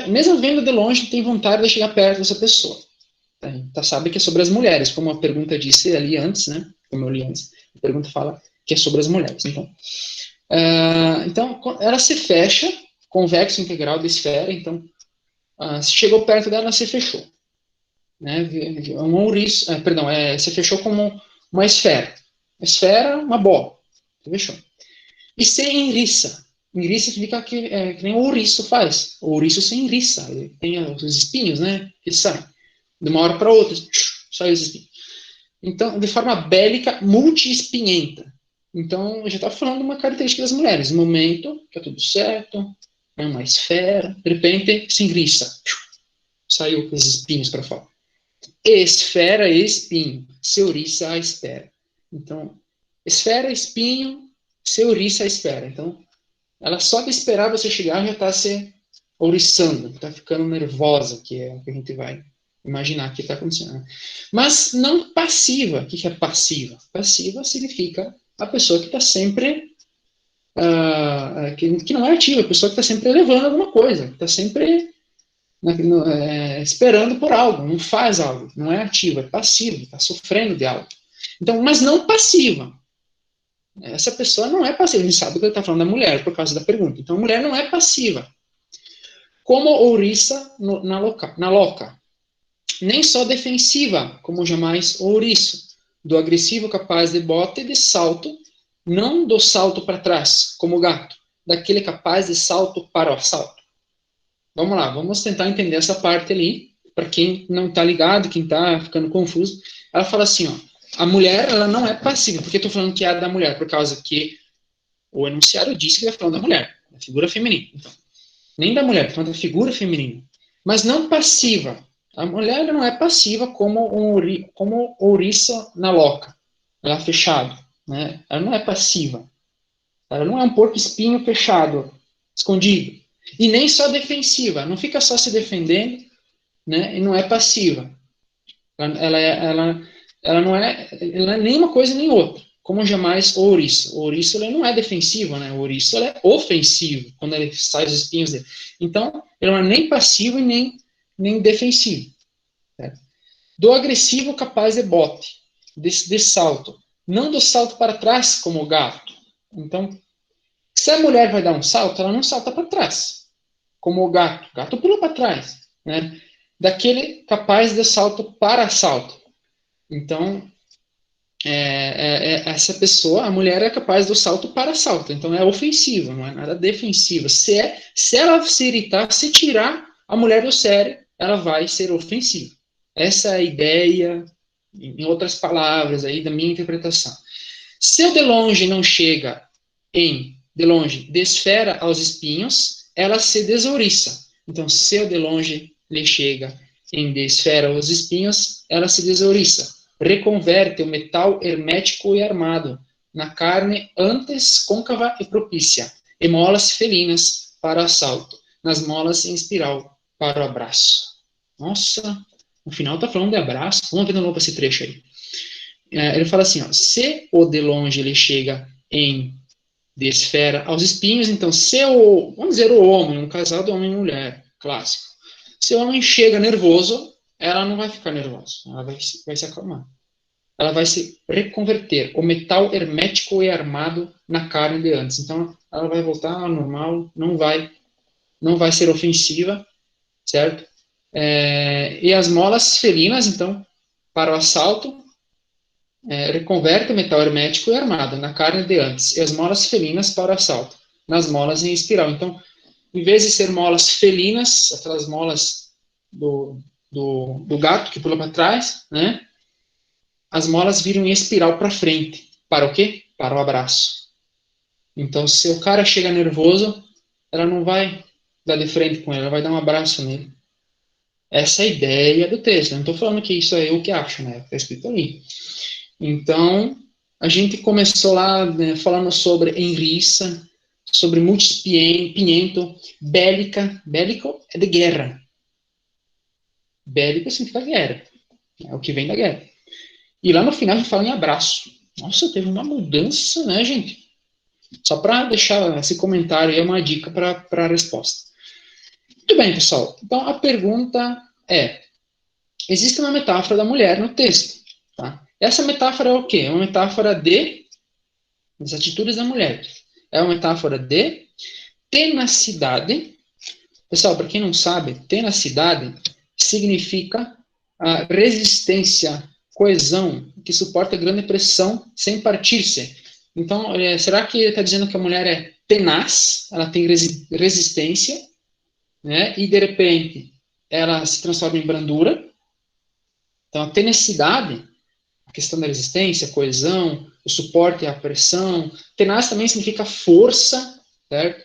mesmo vendo de longe, tem vontade de chegar perto dessa pessoa. Então, sabe que é sobre as mulheres, como a pergunta disse ali antes, né? Como eu li antes. A pergunta fala que é sobre as mulheres. Então, ela se fecha, convexo integral da esfera. Então, chegou perto dela, ela se fechou. Né? Um ouriço, se fechou como uma esfera. Esfera, uma bola. Se fechou. E sem enriça. Enriça significa que nem o ouriço faz. O ouriço se enriça. Ele tem os espinhos, né? Que saem. De uma hora para outra, sai os espinhos. Então, de forma bélica, multi-espinhenta. Então, eu já estava falando de uma característica das mulheres. No momento, que é tudo certo, é uma esfera, de repente, se enriça. Saiu com esses espinhos para fora. Esfera e espinho. Se ouriça a espera. Então, esfera, espinho, se ouriça a espera. Então, ela só de esperar você chegar já está se ouriçando, está ficando nervosa, que é o que a gente vai imaginar que está acontecendo. Né? Mas não passiva. O que é passiva? Passiva significa a pessoa que está sempre que não é ativa, a pessoa que está sempre elevando alguma coisa, está sempre esperando por algo, não faz algo, não é ativa, é passiva, está sofrendo de algo. Então, mas não passiva. Essa pessoa não é passiva, a gente sabe que ele está falando da mulher por causa da pergunta. Então, a mulher não é passiva. Como ouriça na loca. Nem só defensiva, como jamais ouriço, do agressivo capaz de bote e de salto, não do salto para trás, como o gato, daquele capaz de salto para o assalto. Vamos lá, vamos tentar entender essa parte ali, para quem não está ligado, quem está ficando confuso. Ela fala assim, ó, a mulher, ela não é passiva. Por que eu estou falando que é da mulher? Por causa que o enunciário disse que ele está falando da mulher, da figura feminina. Então, nem da mulher, está falando da figura feminina. Mas não passiva. A mulher não é passiva como ouriça na loca. Ela é fechado. Né? Ela não é passiva. Ela não é um porco-espinho fechado, escondido. E nem só defensiva. Não fica só se defendendo, né? E não é passiva. Ela não é nem uma coisa nem outra. Como jamais o ouriço. O ouriço ele não é defensivo, né? O ouriço ele é ofensivo, quando ele sai os espinhos dele. Então, ele não é nem passivo e nem defensivo. Certo? Do agressivo capaz de bote, de salto. Não do salto para trás, como o gato. Então, se a mulher vai dar um salto, ela não salta para trás, como o gato. O gato pula para trás. Né? Daquele capaz de salto para salto. Então, essa pessoa, a mulher é capaz do salto para salto. Então, é ofensivo, não é nada defensivo. Se ela se irritar, se tirar a mulher do sério, ela vai ser ofensiva. Essa é a ideia, em outras palavras, aí da minha interpretação. Se o de longe não chega de longe, de esfera aos espinhos, ela se desouriça. Então, se o de longe lhe chega de esfera aos espinhos, ela se desouriça. Reconverte o metal hermético e armado na carne antes côncava e propícia, e molas felinas para assalto, nas molas em espiral para o abraço. Nossa, no final está falando de abraço. Vamos ver de novo esse trecho aí. Ele fala assim, ó, se o de longe ele chega de esfera aos espinhos, então se vamos dizer o homem, um casal de homem e mulher, clássico. Se o homem chega nervoso, ela não vai ficar nervosa, ela vai se acalmar. Ela vai se reconverter, o metal hermético e armado na carne de antes. Então, ela vai voltar ao normal, não vai ser ofensiva, certo? E as molas felinas, então, para o assalto, reconverte o metal hermético e armado na carne de antes, e as molas felinas para o assalto, nas molas em espiral. Então, em vez de ser molas felinas, aquelas molas do gato que pula para trás, né? As molas viram em espiral para frente. Para o quê? Para o abraço. Então, se o cara chega nervoso, ela não vai dar de frente com ele, ela vai dar um abraço nele. Essa é a ideia do texto. Eu não estou falando que isso é eu que acho, né? Está escrito ali. Então, a gente começou lá, né, falando sobre enriça, sobre multispinhento, bélica. Bélico é de guerra. Bélico significa guerra. É o que vem da guerra. E lá no final a gente fala em abraço. Nossa, teve uma mudança, né, gente? Só para deixar esse comentário aí, uma dica para a resposta. Muito bem, pessoal. Então, a pergunta é, existe uma metáfora da mulher no texto. Tá? Essa metáfora é o quê? É uma metáfora das atitudes da mulher. É uma metáfora de tenacidade. Pessoal, para quem não sabe, tenacidade significa a resistência, coesão, que suporta grande pressão sem partir-se. Então, será que ele está dizendo que a mulher é tenaz, ela tem resistência, né? E de repente ela se transforma em brandura? Então, a tenacidade a questão da resistência, a coesão, o suporte à pressão. Tenaz também significa força, certo?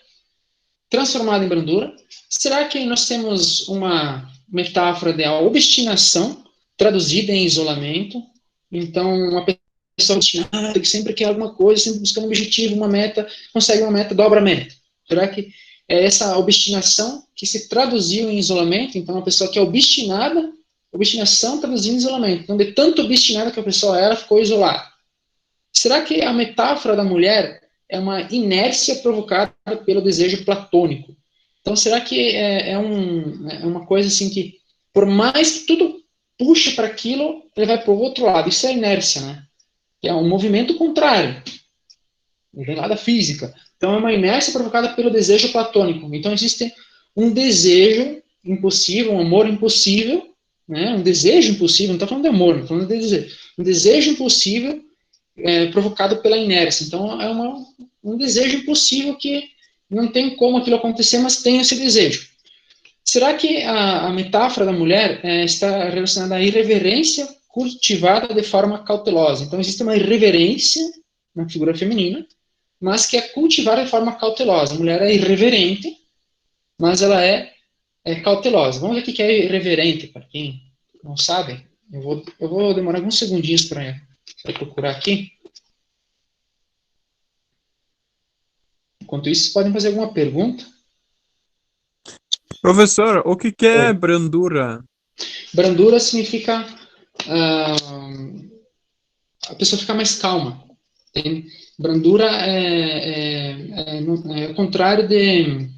Transformada em brandura. Será que nós temos uma metáfora de obstinação traduzida em isolamento? Então, uma pessoa obstinada que sempre quer alguma coisa, sempre buscando um objetivo, uma meta, consegue uma meta, dobra a meta. Será que é essa obstinação que se traduziu em isolamento? Então, uma pessoa que é obstinada, obstinação traduzindo em isolamento. Então, de tanto obstinada que a pessoa era, ficou isolada. Será que a metáfora da mulher é uma inércia provocada pelo desejo platônico? Então, será que é uma coisa assim que, por mais que tudo puxe para aquilo, ele vai para o outro lado? Isso é inércia, né? Que é um movimento contrário. Vem lá da física. Então, é uma inércia provocada pelo desejo platônico. Então, existe um desejo impossível, um amor impossível, né? Um desejo impossível, não estou falando de amor, não estou falando de desejo. Um desejo impossível provocado pela inércia. Então, é um desejo impossível que não tem como aquilo acontecer, mas tem esse desejo. Será que a metáfora da mulher está relacionada à irreverência cultivada de forma cautelosa? Então, existe uma irreverência na figura feminina, mas que é cultivada de forma cautelosa. A mulher é irreverente, mas ela é cautelosa. Vamos ver o que é irreverente, para quem não sabe. Eu vou demorar alguns segundinhos para procurar aqui. Enquanto isso, vocês podem fazer alguma pergunta. Professor, o que é Oi. brandura? Brandura significa a pessoa ficar mais calma. Entende? Brandura é o contrário de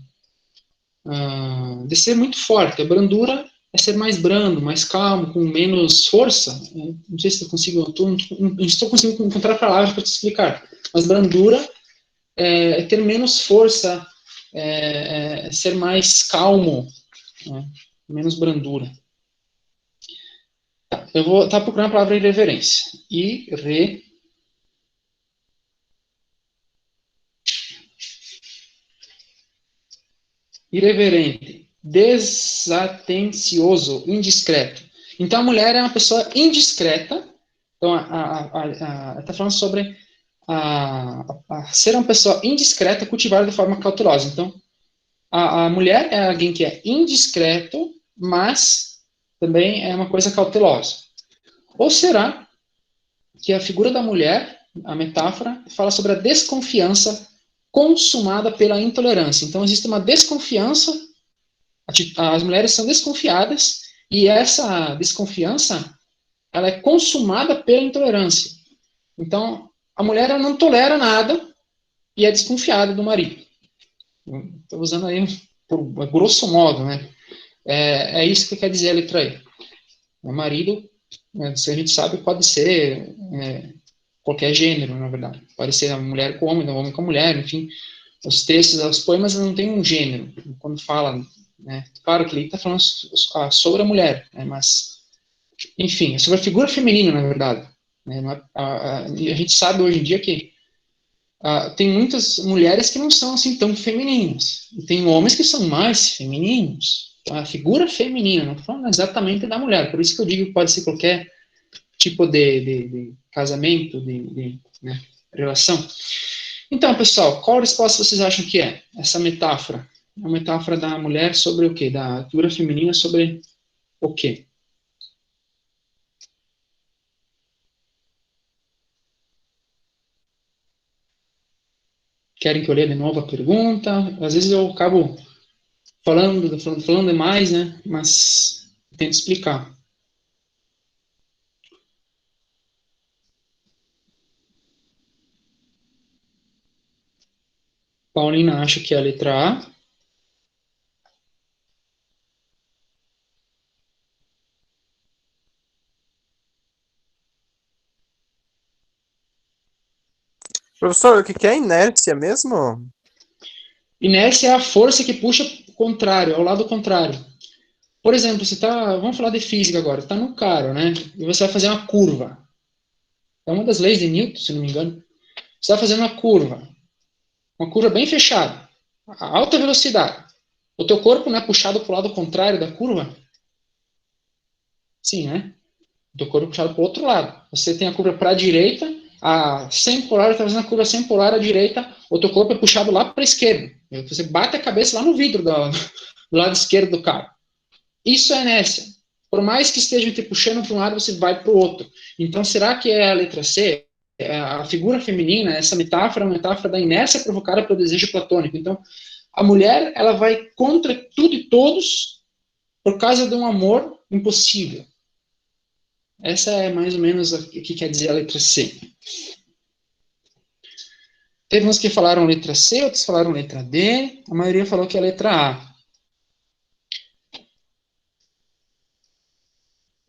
ser muito forte. A brandura é ser mais brando, mais calmo, com menos força. Não sei se eu consigo, não estou conseguindo encontrar palavras para te explicar. Mas brandura é ter menos força, ser mais calmo, né? Menos brandura. Eu vou estar procurando a palavra irreverência. Irreverente, desatencioso, indiscreto. Então a mulher é uma pessoa indiscreta. Então está falando sobre ser uma pessoa indiscreta, cultivada de forma cautelosa. Então a mulher é alguém que é indiscreto, mas também é uma coisa cautelosa. Ou será que a figura da mulher, a metáfora, fala sobre a desconfiança consumada pela intolerância? Então existe uma desconfiança, as mulheres são desconfiadas e essa desconfiança ela é consumada pela intolerância. Então a mulher não tolera nada e é desconfiada do marido. Estou usando aí por grosso modo, né? É isso que quer dizer a letra E. O marido, se a gente sabe, pode ser qualquer gênero, na verdade. Pode ser a mulher com o homem, o homem com a mulher, enfim. Os textos, os poemas não têm um gênero. Quando fala, né? Claro que ele está falando sobre a mulher, né? Mas, enfim, é sobre a figura feminina, na verdade. Né? A gente sabe hoje em dia que tem muitas mulheres que não são assim tão femininas. E tem homens que são mais femininos. Então, a figura feminina, não estou falando exatamente da mulher. Por isso que eu digo que pode ser qualquer tipo de casamento, né, relação. Então, pessoal, qual resposta vocês acham que é essa metáfora? A metáfora da mulher sobre o quê? Da figura feminina sobre o quê? Querem que eu leia de novo a pergunta? Às vezes eu acabo falando demais, né? Mas tento explicar. Paulina acha que é a letra A. Professor, o que é inércia mesmo? Inércia é a força que puxa o contrário, ao lado contrário. Por exemplo, vamos falar de física agora, está no carro, né? E você vai fazer uma curva. É uma das leis de Newton, se não me engano. Você está fazendo uma curva bem fechada, a alta velocidade. O teu corpo não é puxado para o lado contrário da curva? Sim, né? O teu corpo é puxado para o outro lado. Você tem a curva para a direita, a 100 por hora está fazendo a curva 100 por hora à direita, o teu corpo é puxado lá para a esquerda. Você bate a cabeça lá no vidro do lado esquerdo do carro. Isso é inércia. Por mais que estejam te puxando para um lado, você vai para o outro. Então, será que é a letra C? A figura feminina, essa metáfora é uma metáfora da inércia provocada pelo desejo platônico. Então, a mulher, ela vai contra tudo e todos por causa de um amor impossível. Essa é mais ou menos o que quer dizer a letra C. Teve uns que falaram letra C, outros falaram letra D, a maioria falou que é a letra A.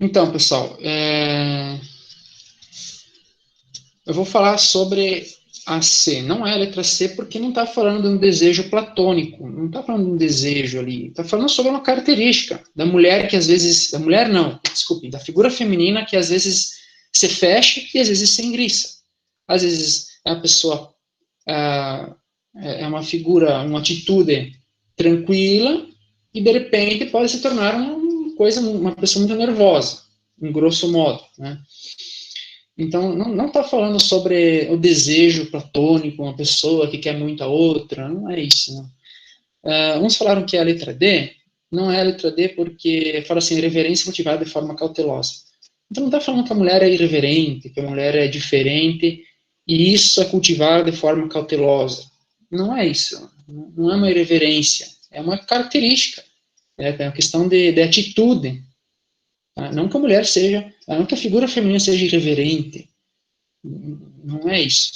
Então, pessoal, eu vou falar sobre a C. Não é a letra C porque não está falando de um desejo platônico, não está falando de um desejo ali, está falando sobre uma característica da mulher que às vezes, da mulher não, desculpe, da figura feminina que às vezes se fecha e às vezes se engrissa. Às vezes a pessoa é uma figura, uma atitude tranquila e de repente pode se tornar uma pessoa muito nervosa, em grosso modo, né? Então, não está falando sobre o desejo platônico, uma pessoa que quer muito a outra, não é isso. Não. Uns falaram que é a letra D, não é a letra D porque fala assim, reverência cultivada de forma cautelosa. Então, não está falando que a mulher é irreverente, que a mulher é diferente, e isso é cultivado de forma cautelosa. Não é isso. Não é uma irreverência, é uma característica. É uma questão de atitude. Tá? Não que a mulher seja, não que a figura feminina seja irreverente. Não é isso.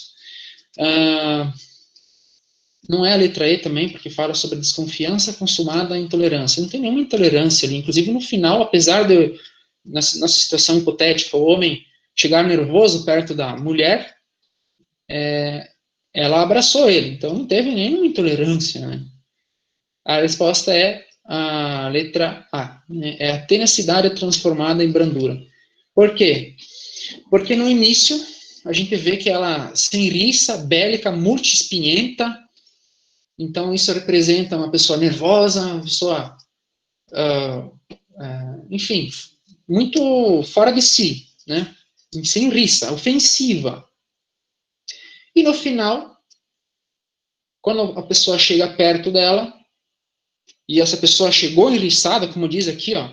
Não é a letra E também, porque fala sobre desconfiança consumada à intolerância. Não tem nenhuma intolerância ali. Inclusive, no final, apesar de, nossa situação hipotética, o homem chegar nervoso perto da mulher, ela abraçou ele. Então, não teve nenhuma intolerância. Né? A resposta é a letra A. Né? É a tenacidade transformada em brandura. Por quê? Porque no início, a gente vê que ela se enriça, bélica, multiespinhenta. Então, isso representa uma pessoa nervosa, uma pessoa, enfim, muito fora de si, né? Se enriça, ofensiva. E no final, quando a pessoa chega perto dela, e essa pessoa chegou enriçada, como diz aqui, ó,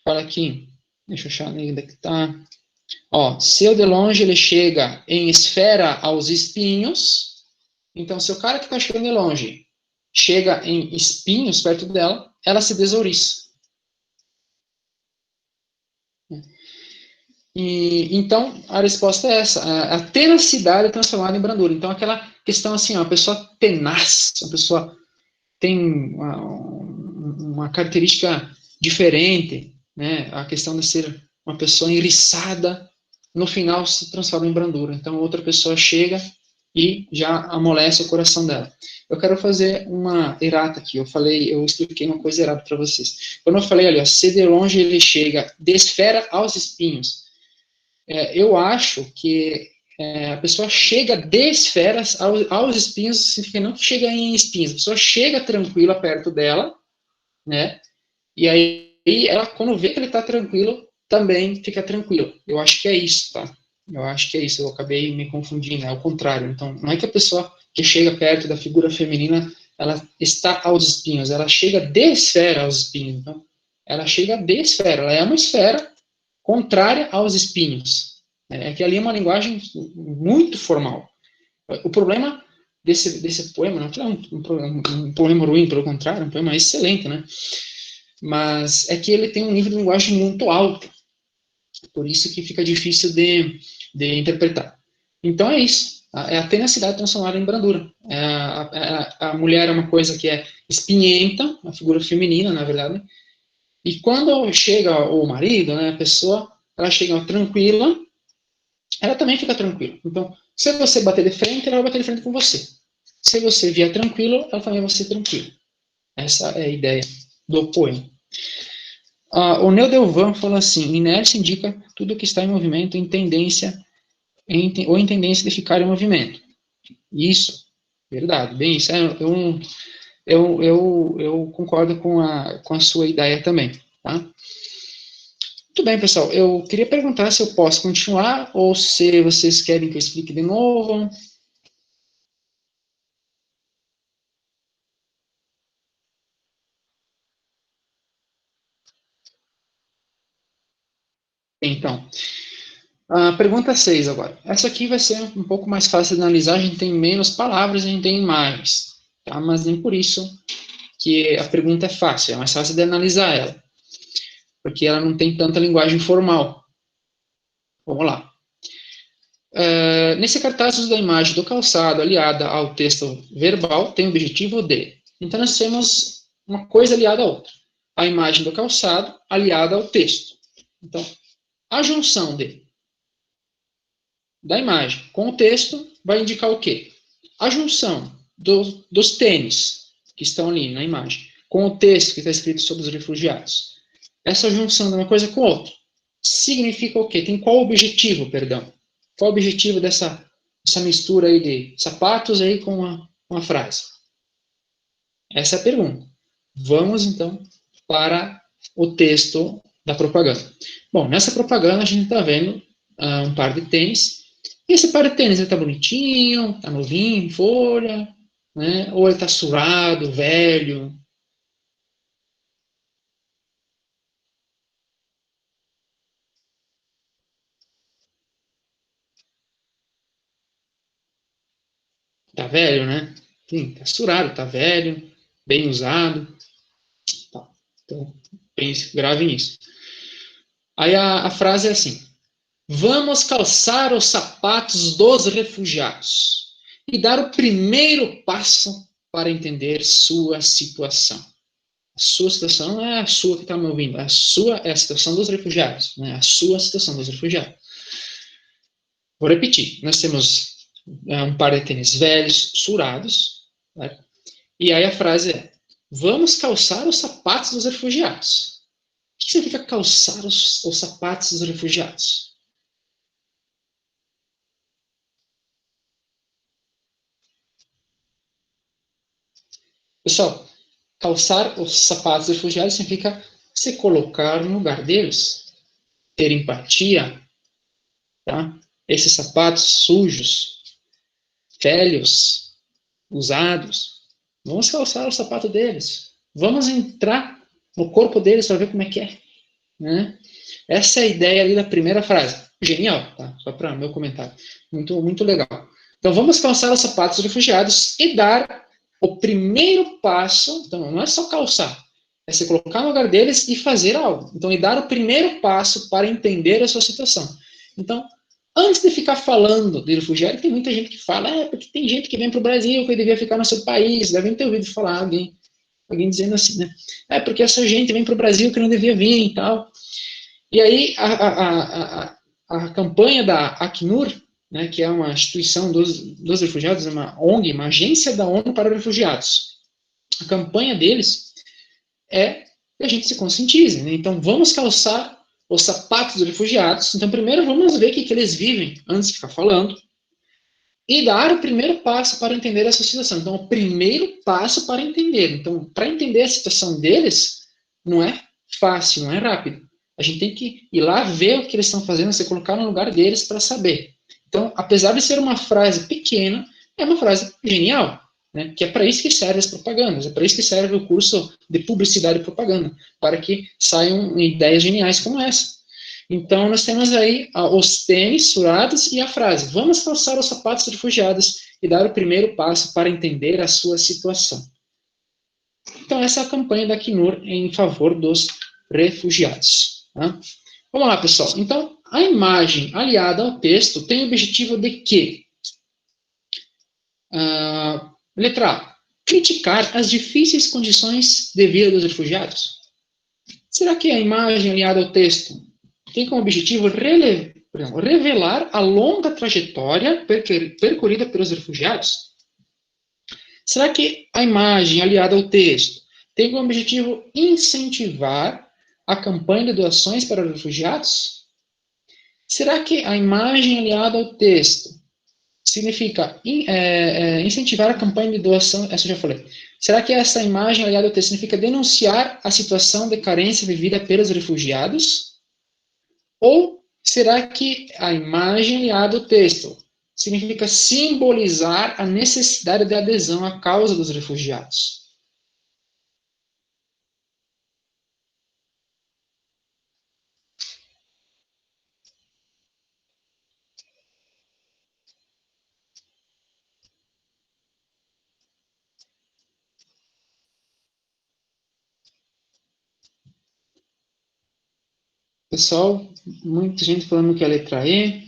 fala aqui, deixa eu achar onde é que tá. Ó, se eu de longe ele chega em esfera aos espinhos, então se o cara que está chegando de longe chega em espinhos perto dela, ela se desouriça. E, então, a resposta é essa. A tenacidade é transformada em brandura. Então, aquela questão assim, ó, a pessoa tenaz, a pessoa tem uma característica diferente, né? A questão de ser uma pessoa eriçada, no final se transforma em brandura. Então, outra pessoa chega e já amolece o coração dela. Eu quero fazer uma errata aqui. Eu expliquei uma coisa errada para vocês. Quando eu falei ali, ó, se de longe ele chega de esfera aos espinhos, eu acho que a pessoa chega de esferas aos espinhos, significa não que chega em espinhos, a pessoa chega tranquila perto dela, né? E aí ela, quando vê que ele está tranquilo, também fica tranquila. Eu acho que é isso, tá? Eu acho que é isso. Eu acabei me confundindo, é o contrário. Então, não é que a pessoa que chega perto da figura feminina, ela está aos espinhos, ela chega de esfera aos espinhos. Então, ela chega de esfera, ela é uma esfera contrária aos espinhos. É que ali é uma linguagem muito formal. O problema desse poema, não é um poema ruim, pelo contrário, é um poema excelente, né? Mas é que ele tem um nível de linguagem muito alto, por isso que fica difícil de interpretar. Então é isso, é a tenacidade transformada em brandura. A mulher é uma coisa que é espinhenta, uma figura feminina, na verdade, e quando chega o marido, né, a pessoa, ela chega tranquila, ela também fica tranquila. Então, se você bater de frente, ela vai bater de frente com você. Se você vier tranquilo, ela também vai ser tranquila. Essa é a ideia do poema. O Neo Delvan falou assim: inércia indica tudo que está em movimento em tendência, ou em tendência de ficar em movimento. Isso, verdade. Bem, isso eu concordo com a sua ideia também. Tá? Muito bem, pessoal. Eu queria perguntar se eu posso continuar ou se vocês querem que eu explique de novo. Então, a pergunta 6 agora. Essa aqui vai ser um pouco mais fácil de analisar, a gente tem menos palavras, a gente tem imagens, tá? Mas nem por isso que a pergunta é fácil, é mais fácil de analisar ela, porque ela não tem tanta linguagem formal. Vamos lá. Nesse cartaz, uso da imagem do calçado aliada ao texto verbal tem o objetivo de. Então, nós temos uma coisa aliada à outra. A imagem do calçado aliada ao texto. Então, a junção da imagem com o texto vai indicar o quê? A junção dos tênis que estão ali na imagem com o texto que está escrito sobre os refugiados. Essa junção de uma coisa com outra significa o quê? Tem qual objetivo, perdão? Qual o objetivo dessa mistura aí de sapatos aí com a frase? Essa é a pergunta. Vamos, então, para o texto da propaganda. Bom, nessa propaganda a gente está vendo um par de tênis. E esse par de tênis está bonitinho, está novinho, em folha, né? Ou ele está surrado, velho. Tá velho, né? Sim, tá surrado, tá velho, bem usado. Tá. Então, pense, grave nisso. Aí a frase é assim: vamos calçar os sapatos dos refugiados e dar o primeiro passo para entender sua situação. A sua situação não é a sua que está me ouvindo, a sua é a situação dos refugiados, né? A sua situação dos refugiados. Vou repetir: nós temos um par de tênis velhos, surados, né? E aí a frase é: vamos calçar os sapatos dos refugiados. O que significa calçar os sapatos dos refugiados? Pessoal, calçar os sapatos dos refugiados significa se colocar no lugar deles, ter empatia, tá? Esses sapatos sujos, velhos, usados, vamos calçar o sapato deles. Vamos entrar no corpo deles para ver como é que é, né? Essa é a ideia ali da primeira frase. Genial, tá? Só para meu comentário. Muito, muito legal. Então, vamos calçar os sapatos dos refugiados e dar o primeiro passo. Então, não é só calçar, é se colocar no lugar deles e fazer algo. Então, e dar o primeiro passo para entender a sua situação. Então, antes de ficar falando de refugiado, tem muita gente que fala, porque tem gente que vem para o Brasil que devia ficar no seu país. Devem ter ouvido falar alguém dizendo assim, né? Porque essa gente vem para o Brasil que não devia vir e tal. E aí, a campanha da Acnur, né, que é uma instituição dos refugiados, uma ONG, uma agência da ONU para refugiados, a campanha deles é que a gente se conscientize. Né? Então, vamos calçar os sapatos dos refugiados. Então, primeiro vamos ver o que eles vivem, antes de ficar falando, e dar o primeiro passo para entender essa situação. Então, o primeiro passo para entender. Então, para entender a situação deles, não é fácil, não é rápido. A gente tem que ir lá ver o que eles estão fazendo, se colocar no lugar deles para saber. Então, apesar de ser uma frase pequena, é uma frase genial, né? Que é para isso que servem as propagandas, é para isso que serve o curso de publicidade e propaganda, para que saiam ideias geniais como essa. Então, nós temos aí os tênis surados e a frase: vamos calçar os sapatos dos refugiados e dar o primeiro passo para entender a sua situação. Então, essa é a campanha da Acnur em favor dos refugiados. Tá? Vamos lá, pessoal. Então, a imagem aliada ao texto tem o objetivo de quê? Letra A. Criticar as difíceis condições de vida dos refugiados. Será que a imagem aliada ao texto tem como objetivo revelar a longa trajetória percorrida pelos refugiados? Será que a imagem aliada ao texto tem como objetivo incentivar a campanha de doações para os refugiados? Será que a imagem aliada ao texto significa incentivar a campanha de doação? Essa eu já falei. Será que essa imagem aliada ao texto significa denunciar a situação de carência vivida pelos refugiados? Ou será que a imagem aliada ao texto significa simbolizar a necessidade de adesão à causa dos refugiados? Pessoal, muita gente falando que é a letra E.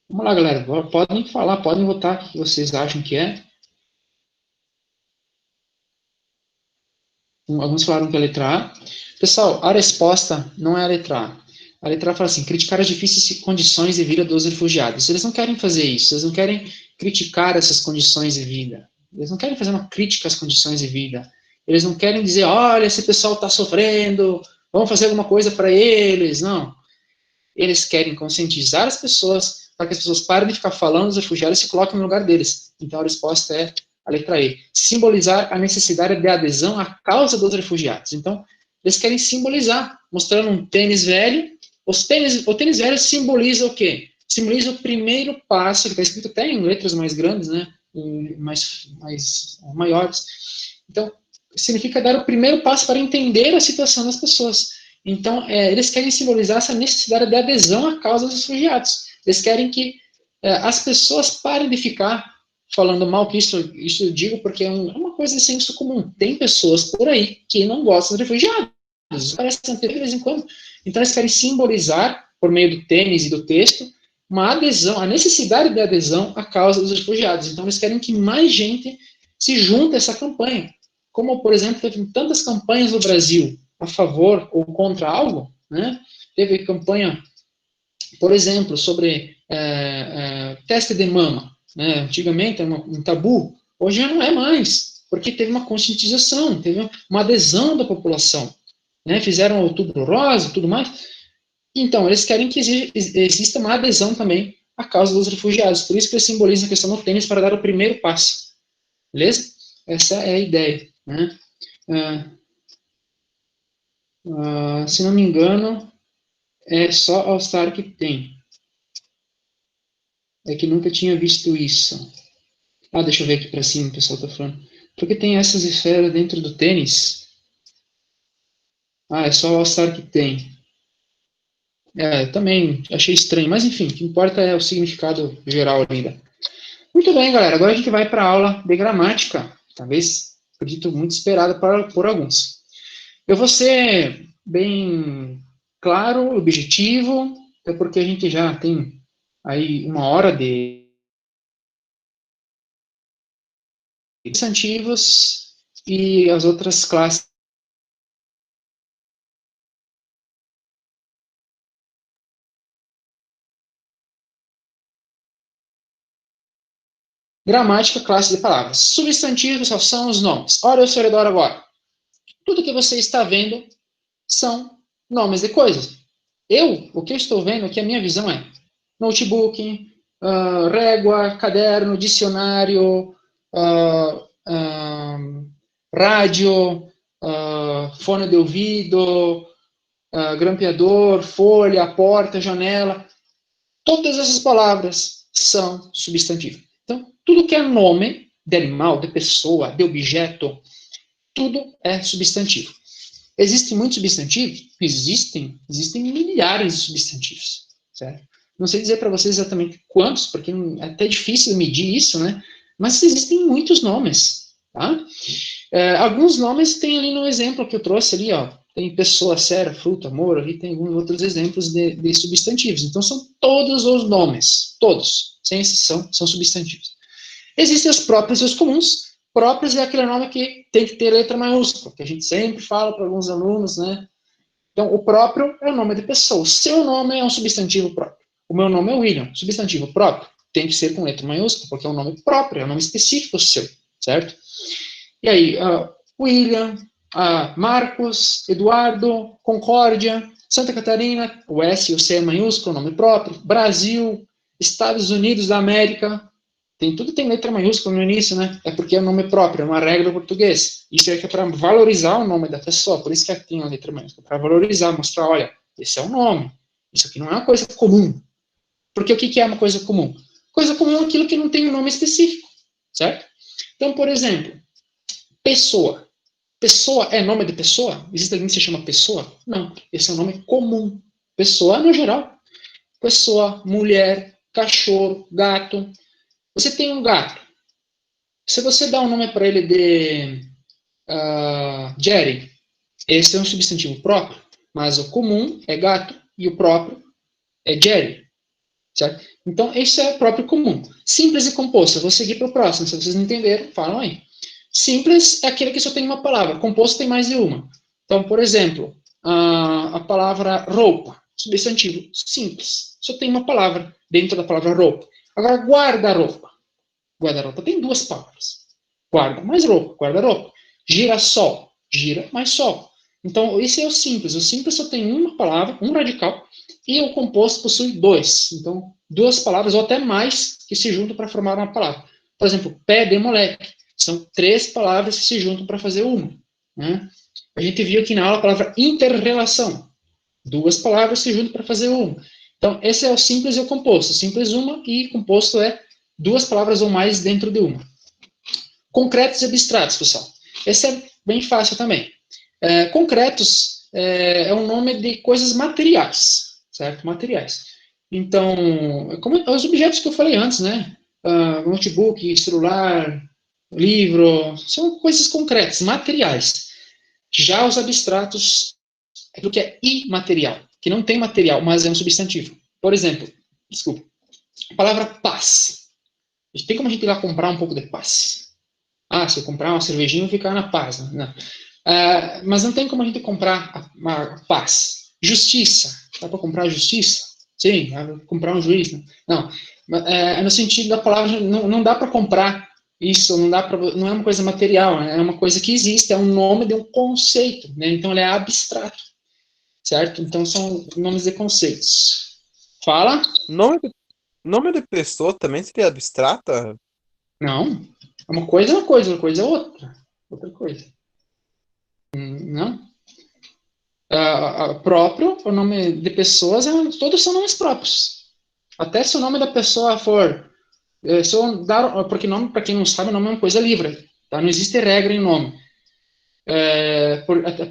Vamos lá, galera. Podem falar, podem votar o que vocês acham que é. Alguns falaram que é a letra A. Pessoal, a resposta não é a letra A. A letra A fala assim, criticar as difíceis condições de vida dos refugiados. Eles não querem fazer isso, eles não querem criticar essas condições de vida. Eles não querem fazer uma crítica às condições de vida. Eles não querem dizer, olha, esse pessoal está sofrendo, vamos fazer alguma coisa para eles. Não. Eles querem conscientizar as pessoas para que as pessoas parem de ficar falando dos refugiados e se coloquem no lugar deles. Então a resposta é a letra E. Simbolizar a necessidade de adesão à causa dos refugiados. Então, eles querem simbolizar, mostrando um tênis velho. O tênis velho simboliza o quê? Simboliza o primeiro passo, que está escrito até em letras mais grandes, né? Mais maiores. Então, significa dar o primeiro passo para entender a situação das pessoas. Então, eles querem simbolizar essa necessidade de adesão à causa dos refugiados. Eles querem que as pessoas parem de ficar falando mal, que isso eu digo porque é uma coisa de senso comum. Tem pessoas por aí que não gostam de refugiados. Parece de vez em quando. Então, eles querem simbolizar, por meio do tênis e do texto, uma adesão, a necessidade de adesão à causa dos refugiados. Então, eles querem que mais gente se junte a essa campanha. Como, por exemplo, teve tantas campanhas no Brasil a favor ou contra algo, né? Teve campanha, por exemplo, sobre teste de mama, né? Antigamente era um tabu, hoje já não é mais, porque teve uma conscientização, teve uma adesão da população, né? Fizeram o Outubro Rosa, tudo mais. Então, eles querem que exista uma adesão também à causa dos refugiados, por isso que eles simbolizam a questão do tênis para dar o primeiro passo, beleza? Essa é a ideia, né? Se não me engano, é só All Star que tem. É que nunca tinha visto isso. Deixa eu ver aqui para cima, o pessoal tá falando. Porque tem essas esferas dentro do tênis? É só All Star que tem. Também achei estranho, mas enfim, o que importa é o significado geral ali. Muito bem, galera. Agora a gente vai para a aula de gramática. Talvez, acredito, muito esperada por alguns. Eu vou ser bem claro, objetivo, até porque a gente já tem aí 1 hora de substantivos e as outras classes. Gramática, classe de palavras. Substantivos são os nomes. Olha ao seu redor agora. Tudo que você está vendo são nomes de coisas. O que eu estou vendo, que a minha visão é notebook, régua, caderno, dicionário, rádio, fone de ouvido, grampeador, folha, porta, janela. Todas essas palavras são substantivos. Então, tudo que é nome de animal, de pessoa, de objeto, tudo é substantivo. Existem muitos substantivos? Existem milhares de substantivos, certo? Não sei dizer para vocês exatamente quantos, porque é até difícil medir isso, né? Mas existem muitos nomes, tá? Alguns nomes tem ali no exemplo que eu trouxe ali, ó. Tem pessoa, sera, fruta, amor, ali tem alguns outros exemplos de substantivos. Então, são todos os nomes, todos, sem exceção, são substantivos. Existem os próprios e os comuns. Próprios é aquele nome que tem que ter letra maiúscula, que a gente sempre fala para alguns alunos, né? Então, o próprio é o nome de pessoa. O seu nome é um substantivo próprio. O meu nome é William, substantivo próprio. Tem que ser com letra maiúscula, porque é um nome próprio, é um nome específico seu, certo? E aí, William, Marcos, Eduardo, Concórdia, Santa Catarina, o S e o C é maiúsculo, nome próprio, Brasil, Estados Unidos da América, tudo tem letra maiúscula no início, né? É porque é nome próprio, é uma regra do português. Isso é que é para valorizar o nome da pessoa, por isso que tem a letra maiúscula, para valorizar, mostrar, olha, esse é o nome. Isso aqui não é uma coisa comum. Porque o que é uma coisa comum? Coisa comum é aquilo que não tem um nome específico, certo? Então, por exemplo, pessoa. Pessoa é nome de pessoa? Existe alguém que se chama pessoa? Não, esse é um nome comum. Pessoa no geral. Pessoa, mulher, cachorro, gato. Você tem um gato. Se você dá um nome para ele de Jerry, esse é um substantivo próprio, mas o comum é gato e o próprio é Jerry, certo? Então, esse é o próprio comum. Simples e composto. Eu vou seguir para o próximo. Se vocês não entenderam, falam aí. Simples é aquele que só tem uma palavra. Composto tem mais de uma. Então, por exemplo, a palavra roupa, substantivo simples. Só tem uma palavra dentro da palavra roupa. Agora, guarda-roupa. Guarda-roupa tem duas palavras. Guarda mais roupa, guarda-roupa. Girassol, gira mais sol. Então, esse é o simples. O simples só tem uma palavra, um radical, e o composto possui dois. Então, duas palavras ou até mais que se juntam para formar uma palavra. Por exemplo, pé de moleque. São três palavras que se juntam para fazer uma. Né? A gente viu aqui na aula a palavra inter-relação. Duas palavras se juntam para fazer uma. Então, esse é o simples e o composto. Simples uma e composto é duas palavras ou mais dentro de uma. Concretos e abstratos, pessoal. Esse é bem fácil também. Concretos é um nome de coisas materiais, certo? Materiais. Então, como os objetos que eu falei antes, né? Notebook, celular, livro, são coisas concretas, materiais. Já os abstratos é aquilo que é imaterial, que não tem material, mas é um substantivo. Por exemplo, desculpa, a palavra paz. Tem como a gente ir lá comprar um pouco de paz? Se eu comprar uma cervejinha, eu vou ficar na paz. Não. Mas não tem como a gente comprar a paz. Justiça. Dá para comprar justiça? Sim, dá para comprar um juiz. Não. No sentido da palavra, não dá para comprar isso, não é uma coisa material, é uma coisa que existe, é um nome de um conceito, né? Então ele é abstrato, certo? Então são nomes de conceitos. Fala? Nome de, nome de pessoa também seria abstrata? Não. Uma coisa é uma coisa, outra coisa é outra. Outra coisa. Não? Próprio, o nome de pessoas, todos são nomes próprios. Até se o nome da pessoa for. Porque nome, para quem não sabe, nome é uma coisa livre. Tá? Não existe regra em nome.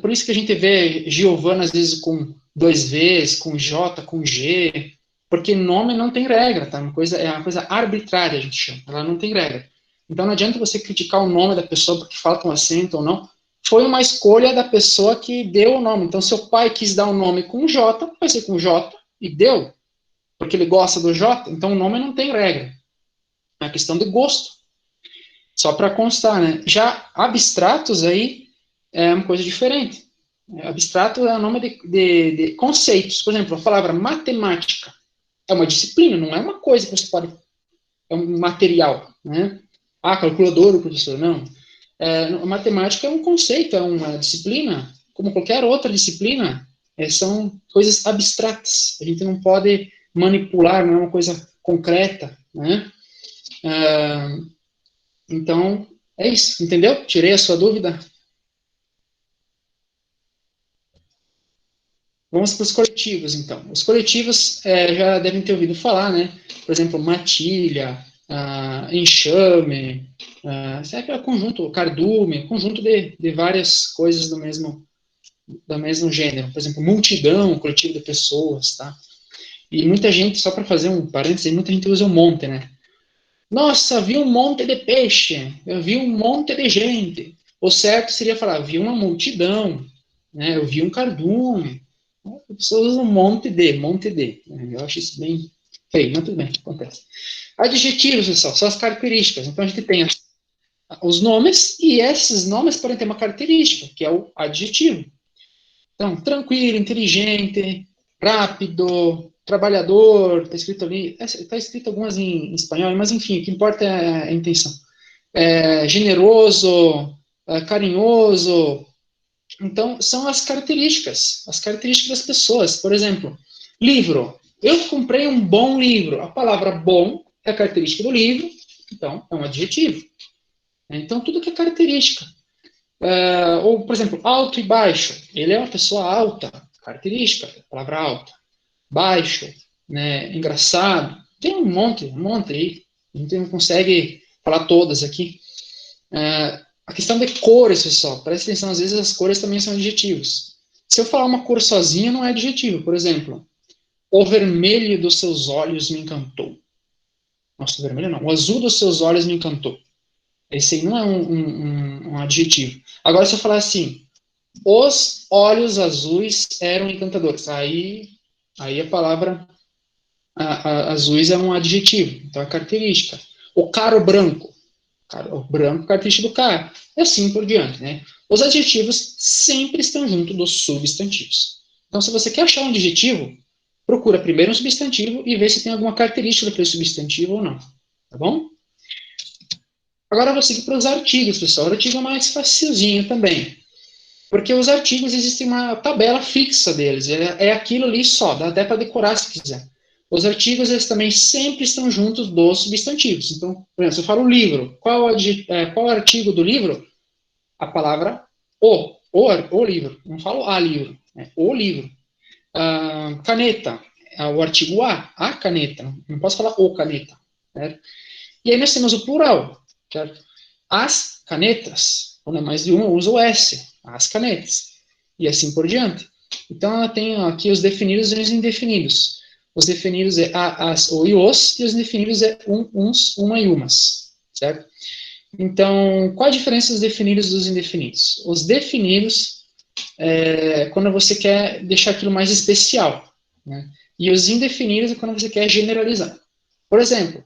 Por isso que a gente vê Giovana, às vezes, com dois Vs, com J, com G. Porque nome não tem regra, tá? É uma coisa arbitrária, a gente chama. Ela não tem regra. Então não adianta você criticar o nome da pessoa porque falta um acento ou não. Foi uma escolha da pessoa que deu o nome. Então, seu pai quis dar o nome com J, vai ser com J, e deu, porque ele gosta do J, então o nome não tem regra. É uma questão de gosto. Só para constar, né? Já abstratos aí é uma coisa diferente. Abstrato é o nome de conceitos. Por exemplo, a palavra matemática é uma disciplina, não é uma coisa que você pode. É um material, né? Calculadora, professor, não. Matemática é um conceito, é uma disciplina, como qualquer outra disciplina, são coisas abstratas. A gente não pode manipular, não é uma coisa concreta, né? Então, é isso, entendeu? Tirei a sua dúvida? Vamos para os coletivos, então. Os coletivos já devem ter ouvido falar, né? Por exemplo, matilha, enxame, é conjunto, cardume, conjunto de várias coisas do mesmo gênero. Por exemplo, multidão, coletivo de pessoas, tá? E muita gente, só para fazer um parênteses, muita gente usa um monte, né? Nossa, vi um monte de peixe, eu vi um monte de gente. O certo seria falar, vi uma multidão, né? Eu vi um cardume. A pessoa usa um monte de. Eu acho isso bem feio, mas tudo bem, acontece. Adjetivos, pessoal, são as características. Então a gente tem os nomes, e esses nomes podem ter uma característica, que é o adjetivo. Então, tranquilo, inteligente, rápido, trabalhador, está escrito ali, está escrito algumas em espanhol, mas enfim, o que importa é a intenção. Generoso, carinhoso. Então, são as características das pessoas. Por exemplo, livro. Eu comprei um bom livro. A palavra bom é a característica do livro, então é um adjetivo. Então, tudo que é característica. Ou, por exemplo, alto e baixo. Ele é uma pessoa alta, característica, palavra alta. baixo, né, engraçado. Tem um monte aí. A gente não consegue falar todas aqui. A questão de cores, pessoal, presta atenção, às vezes as cores também são adjetivos. Se eu falar uma cor sozinha, não é adjetivo. Por exemplo, o vermelho dos seus olhos me encantou. Nossa, o vermelho não. O azul dos seus olhos me encantou. Esse aí não é um adjetivo. Agora, se eu falar assim, os olhos azuis eram encantadores. Aí a palavra azuis é um adjetivo. Então, é característica. O caro branco. O branco, característica do cara. E assim por diante, né? Os adjetivos sempre estão junto dos substantivos. Então, se você quer achar um adjetivo, procura primeiro um substantivo e vê se tem alguma característica daquele substantivo ou não. Tá bom? Agora eu vou seguir para os artigos, pessoal. O artigo é mais facilzinho também. Porque os artigos, existe uma tabela fixa deles. É aquilo ali só, dá até para decorar se quiser. Os artigos, eles também sempre estão juntos dos substantivos. Então, por exemplo, se eu falo livro, qual o artigo do livro? A palavra o livro. Não falo a livro, é o livro. Caneta, é o artigo a caneta. Não posso falar o caneta. Certo? E aí nós temos o plural, certo? As canetas, quando é mais de uma, usa o S, as canetas, e assim por diante. Então, ela tem aqui os definidos e os indefinidos. Os definidos é a, as, o e os, e os indefinidos é uns, uma e umas, certo? Então, qual a diferença dos definidos e dos indefinidos? Os definidos é quando você quer deixar aquilo mais especial, né? E os indefinidos é quando você quer generalizar. Por exemplo,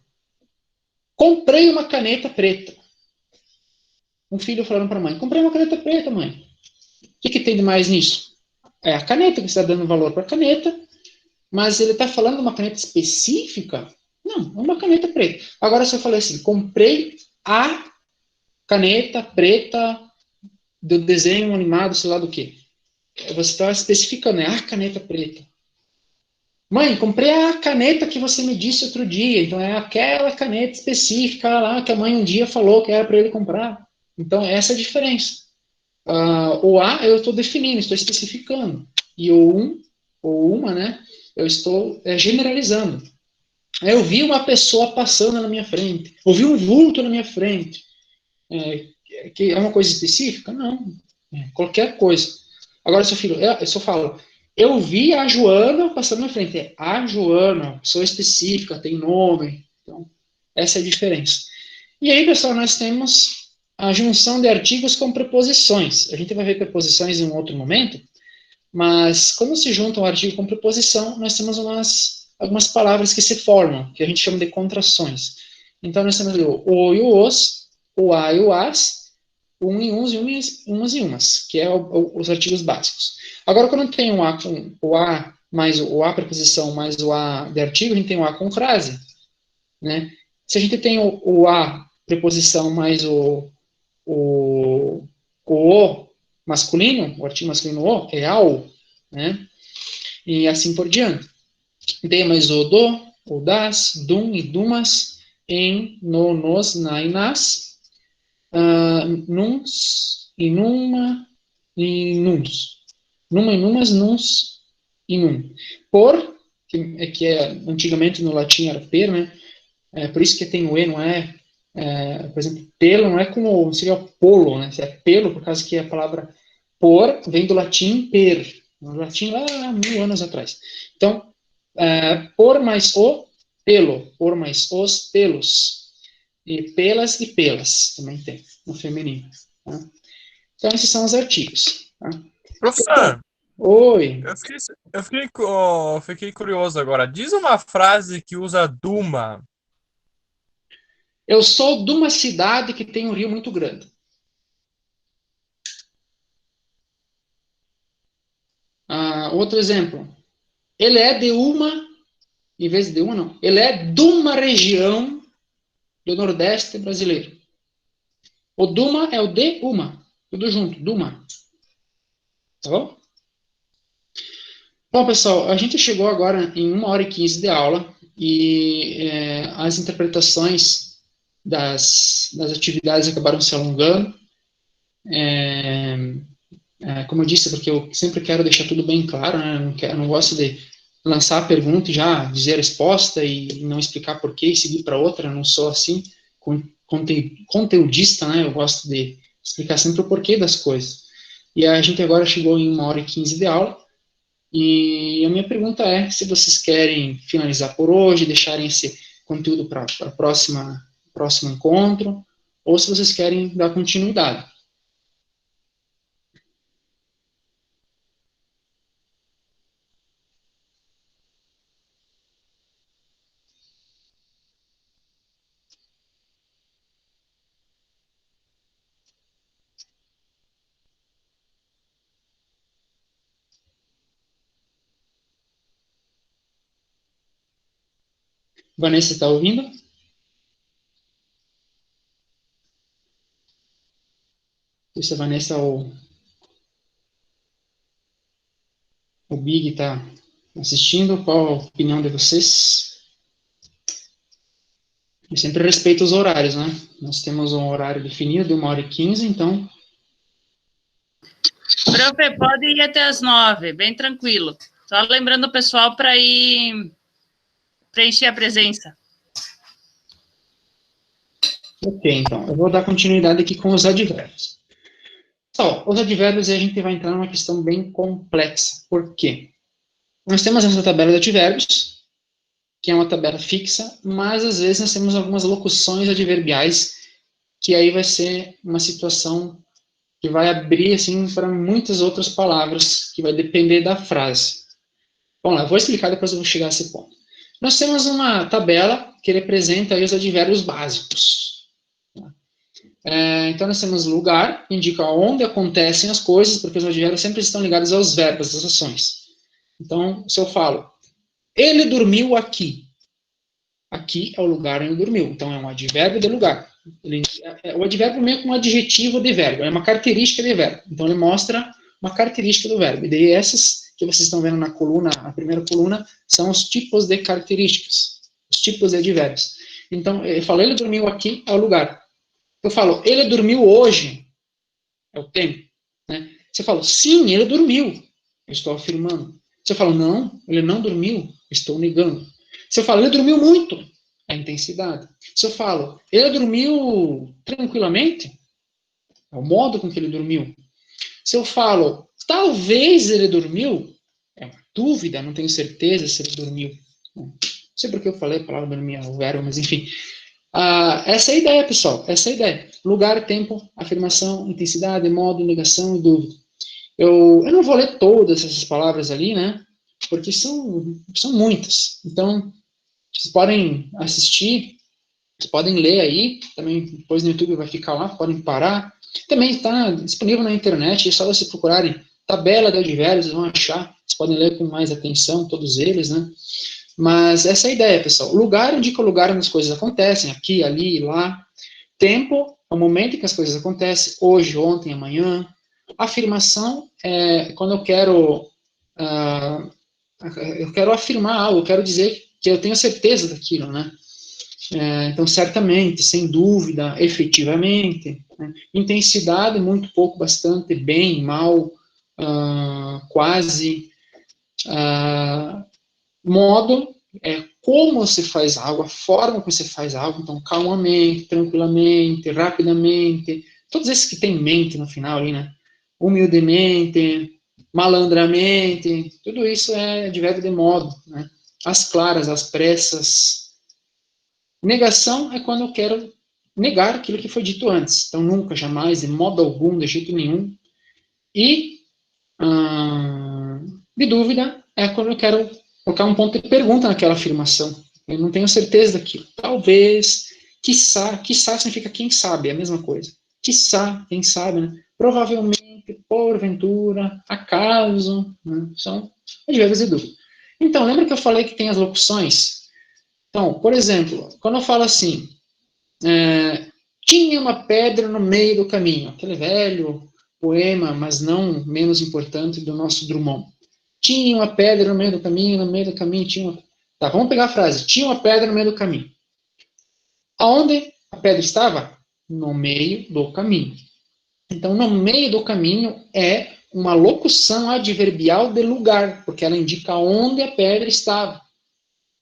comprei uma caneta preta. Um filho falando para a mãe: comprei uma caneta preta, mãe. O que tem de mais nisso? É a caneta, que você está dando valor para a caneta, mas ele está falando de uma caneta específica? Não, é uma caneta preta. Agora, se eu falei assim: comprei a caneta preta do desenho animado, sei lá do que. Você está especificando, é a caneta preta. Mãe, comprei a caneta que você me disse outro dia. Então, é aquela caneta específica lá que a mãe um dia falou que era para ele comprar. Então, essa é a diferença. O a eu estou definindo, estou especificando. E o ou uma, né, eu estou generalizando. Eu vi uma pessoa passando na minha frente. Ouvi um vulto na minha frente. Que é uma coisa específica? Não. Qualquer coisa. Agora, se eu falo, eu vi a Joana passando na minha frente. É a Joana, pessoa específica, tem nome. Então, essa é a diferença. E aí, pessoal, nós temos a junção de artigos com preposições. A gente vai ver preposições em um outro momento, mas quando se junta um artigo com preposição, nós temos algumas palavras que se formam, que a gente chama de contrações. Então, nós temos o e o os, o a e o as, um e uns e umas e umas, que é os artigos básicos. Agora, quando tem um a com o a mais o a preposição mais o a de artigo, a gente tem o a com crase, né? Se a gente tem o a preposição mais o masculino, o artigo masculino o, é ao, né? E assim por diante. De mais o do, o das, dum e dumas, em, no, nos, na e nas, nuns e numa e nuns. Numa e numas, nuns e num. Por, que antigamente no latim era per, né? Por isso que tem o e, não é por exemplo, pelo não é como, não seria polo, né? É pelo, por causa que a palavra por vem do latim per, no latim lá 1000 anos atrás. Então, por mais o, pelo, por mais os pelos, e pelas e pelas, também tem, no feminino. Tá? Então, esses são os artigos. Tá? Professor, Oi, fiquei curioso agora. Diz uma frase que usa Duma. eu sou de uma cidade que tem um rio muito grande. Outro exemplo, ele é de uma, em vez de uma, não, ele é de uma região do Nordeste brasileiro. O Duma é o de uma, tudo junto, Duma. Tá bom? Bom, pessoal, a gente chegou agora em 1h15 de aula e as interpretações das atividades acabaram se alongando. Como eu disse, porque eu sempre quero deixar tudo bem claro, né? Não gosto de lançar a pergunta e já dizer a resposta e não explicar porquê e seguir para outra. Eu não sou assim, conteudista, né? Eu gosto de explicar sempre o porquê das coisas. E a gente agora chegou em 1h15 de aula. E a minha pergunta é se vocês querem finalizar por hoje, deixarem esse conteúdo para o próximo encontro, ou se vocês querem dar continuidade. Vanessa, está ouvindo? Não sei se a Vanessa ou o Big está assistindo. Qual a opinião de vocês? Eu sempre respeito os horários, né? Nós temos um horário definido de 1h15, então... Profe, pode ir até as 9, bem tranquilo. Só lembrando o pessoal para ir preencher a presença. Ok, então, eu vou dar continuidade aqui com os advérbios. Só, os advérbios, a gente vai entrar numa questão bem complexa. Por quê? Nós temos essa tabela de advérbios, que é uma tabela fixa, mas às vezes nós temos algumas locuções adverbiais, que aí vai ser uma situação que vai abrir, assim, para muitas outras palavras, que vai depender da frase. Vamos lá, eu vou explicar, depois eu vou chegar a esse ponto. Nós temos uma tabela que representa aí os advérbios básicos. Então, nós temos lugar, que indica onde acontecem as coisas, porque os advérbios sempre estão ligados aos verbos, às ações. Então, se eu falo, ele dormiu aqui. Aqui é o lugar onde ele dormiu. Então, é um advérbio de lugar. O advérbio meio que um adjetivo de verbo, é uma característica de verbo. Então, ele mostra uma característica do verbo. E daí, essas que vocês estão vendo na coluna, a primeira coluna, são os tipos de características, os tipos de advérbios. Então, eu falo, ele dormiu aqui, é o lugar. Eu falo, ele dormiu hoje, é o tempo. Né? Você fala, sim, ele dormiu, eu estou afirmando. Se eu falo, não, ele não dormiu, eu estou negando. Se eu falo, ele dormiu muito, é a intensidade. Se eu falo, ele dormiu tranquilamente, é o modo com que ele dormiu. Se eu falo, talvez ele dormiu, é uma dúvida, não tenho certeza se ele dormiu. Não sei porque eu falei a palavra dormir, é o verbo, mas enfim. Essa é a ideia, pessoal, essa é a ideia. Lugar, tempo, afirmação, intensidade, modo, negação e dúvida. Eu não vou ler todas essas palavras ali, né? Porque são muitas. Então, vocês podem assistir, vocês podem ler aí, também depois no YouTube vai ficar lá, podem parar. Também está disponível na internet, é só vocês procurarem tabela de advérbios, vocês vão achar, vocês podem ler com mais atenção, todos eles, né? Mas essa é a ideia, pessoal. Lugar indica o lugar onde as coisas acontecem, aqui, ali, lá. Tempo é o momento em que as coisas acontecem, hoje, ontem, amanhã. Afirmação é quando eu quero afirmar algo, eu quero dizer que eu tenho certeza daquilo, né? Então, certamente, sem dúvida, efetivamente. Né? Intensidade, muito pouco, bastante, bem, mal, quase. Modo é como você faz algo, a forma como você faz algo, então, calmamente, tranquilamente, rapidamente, todos esses que tem mente no final ali, né? Humildemente, malandramente, tudo isso é advérbio de modo, né? As claras, as pressas. Negação é quando eu quero negar aquilo que foi dito antes. Então, nunca, jamais, de modo algum, de jeito nenhum. E, de dúvida, é quando eu quero colocar um ponto de pergunta naquela afirmação. Eu não tenho certeza daquilo. Talvez, quiçá significa quem sabe, é a mesma coisa. Quiçá, quem sabe, né? Provavelmente, porventura, acaso, né? São advérbios de dúvida. Então, lembra que eu falei que tem as locuções? Então, por exemplo, quando eu falo assim, tinha uma pedra no meio do caminho, aquele velho poema, mas não menos importante, do nosso Drummond. Tinha uma pedra no meio do caminho, no meio do caminho tinha uma... Tá, vamos pegar a frase. Tinha uma pedra no meio do caminho. Aonde a pedra estava? No meio do caminho. Então, no meio do caminho é uma locução adverbial de lugar, porque ela indica onde a pedra estava.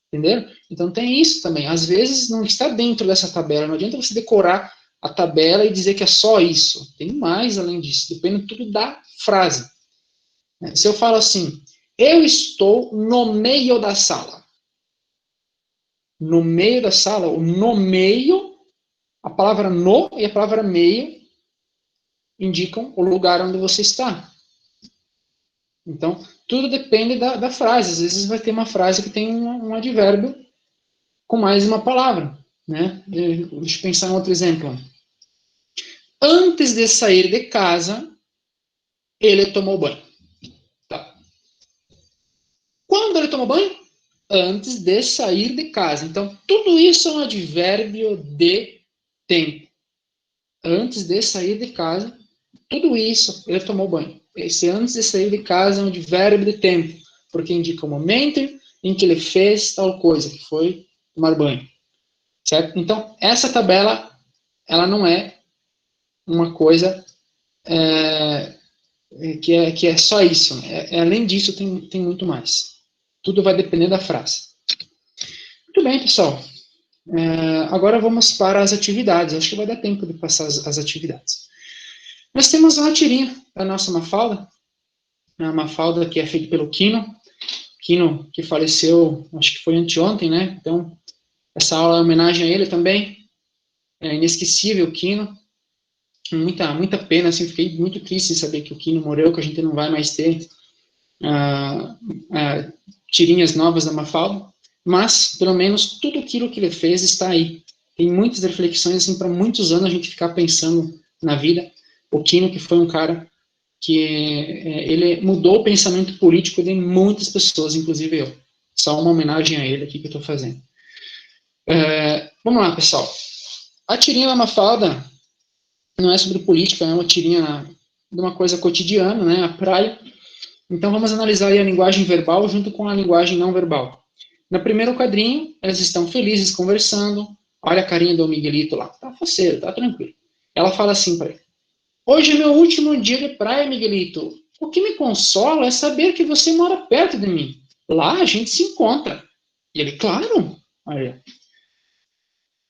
Entenderam? Então tem isso também. Às vezes não está dentro dessa tabela. Não adianta você decorar a tabela e dizer que é só isso. Tem mais além disso. Depende tudo da frase. Se eu falo assim, eu estou no meio da sala. No meio da sala, o no meio, a palavra no e a palavra meio indicam o lugar onde você está. Então, tudo depende da frase. Às vezes vai ter uma frase que tem um advérbio com mais uma palavra. Né? Deixa eu pensar em outro exemplo. Antes de sair de casa, ele tomou banho. Tá. Quando ele tomou banho? Antes de sair de casa. Então, tudo isso é um advérbio de tempo. Antes de sair de casa, tudo isso, ele tomou banho. Esse antes de sair de casa é um advérbio de tempo, porque indica o momento em que ele fez tal coisa, que foi tomar banho. Certo? Então, essa tabela, ela não é uma coisa que é só isso. Além disso, tem muito mais. Tudo vai depender da frase. Muito bem, pessoal. Agora vamos para as atividades. Acho que vai dar tempo de passar as atividades. Nós temos uma tirinha da nossa Mafalda. A Mafalda que é feita pelo Quino. Quino que faleceu, acho que foi anteontem, né? Então, essa aula é homenagem a ele também. É inesquecível o Quino. Muita pena, assim, fiquei muito triste em saber que o Quino morreu, que a gente não vai mais ter tirinhas novas da Mafalda, mas, pelo menos, tudo aquilo que ele fez está aí. Tem muitas reflexões, assim, para muitos anos a gente ficar pensando na vida. O Quino, que foi um cara que ele mudou o pensamento político de muitas pessoas, inclusive eu. Só uma homenagem a ele aqui que eu estou fazendo. Vamos lá, pessoal. A tirinha da Mafalda não é sobre política, é uma tirinha de uma coisa cotidiana, né, a praia. Então, vamos analisar aí a linguagem verbal junto com a linguagem não verbal. No primeiro quadrinho, elas estão felizes conversando. Olha a carinha do Miguelito lá. Tá faceiro, tá tranquilo. Ela fala assim para ele. Hoje é meu último dia de praia, Miguelito. O que me consola é saber que você mora perto de mim. Lá a gente se encontra. E ele, claro.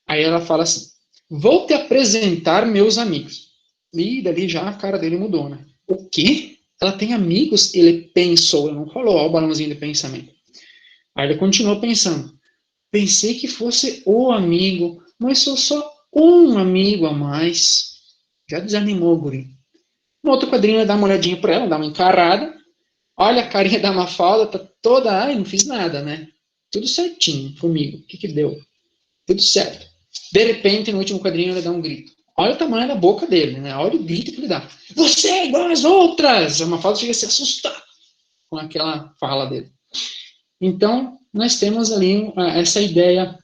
Aí ela fala assim, vou te apresentar meus amigos. E dali já a cara dele mudou, né? O quê? Ela tem amigos? Ele pensou, ele não falou, ó, o balãozinho de pensamento. Aí ele continuou pensando. Pensei que fosse o amigo, mas sou só um amigo a mais. Já desanimou o guri. No outro quadrinho, ele dá uma olhadinha pra ela, dá uma encarada. Olha a carinha da Mafalda, tá toda... Ai, não fiz nada, né? Tudo certinho comigo. O que deu? Tudo certo. De repente, no último quadrinho, ele dá um grito. Olha o tamanho da boca dele, né? Olha o grito que ele dá. Você é igual às outras! A Mafalda chega a se assustar com aquela fala dele. Então, nós temos ali essa ideia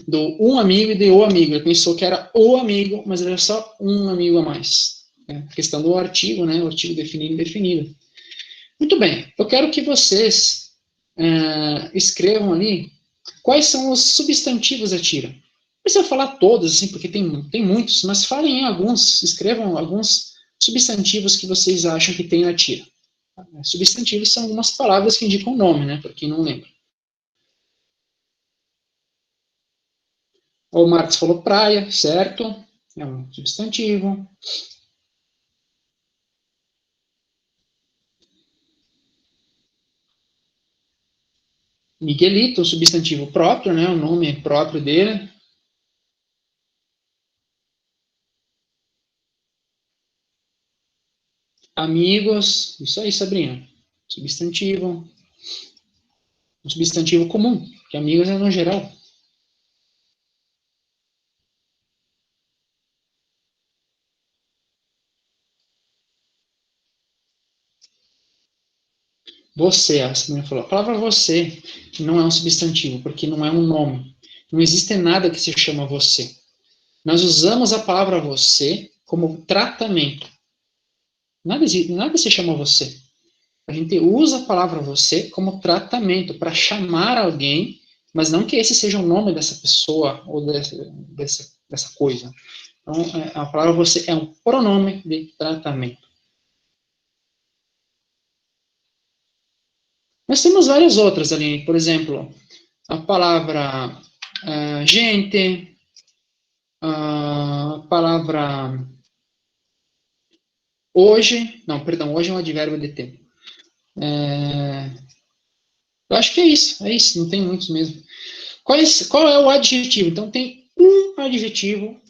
do um amigo e de o amigo. Ele pensou que era o amigo, mas ele era só um amigo a mais. A questão do artigo, né? O artigo definido e indefinido. Muito bem. Eu quero que vocês escrevam ali quais são os substantivos da tira. Não precisa falar todos, assim, porque tem muitos, mas falem em alguns, escrevam alguns substantivos que vocês acham que tem na tira. Substantivos são algumas palavras que indicam o nome, né? Para quem não lembra. O Marcos falou praia, certo? É um substantivo. Miguelito, um substantivo próprio, né? O nome próprio dele. Amigos, isso aí, Sabrina. Substantivo. Um substantivo comum, que amigos é no geral. Você, a Sabrina falou. A palavra você não é um substantivo, porque não é um nome. Não existe nada que se chama você. Nós usamos a palavra você como tratamento. Nada se chama você. A gente usa a palavra você como tratamento para chamar alguém, mas não que esse seja o nome dessa pessoa ou dessa coisa. Então, a palavra você é um pronome de tratamento. Nós temos várias outras ali, por exemplo, a palavra gente, a palavra hoje, não, perdão, hoje é um advérbio de tempo. Eu acho que é isso, não tem muitos mesmo. Qual é o adjetivo? Então tem um adjetivo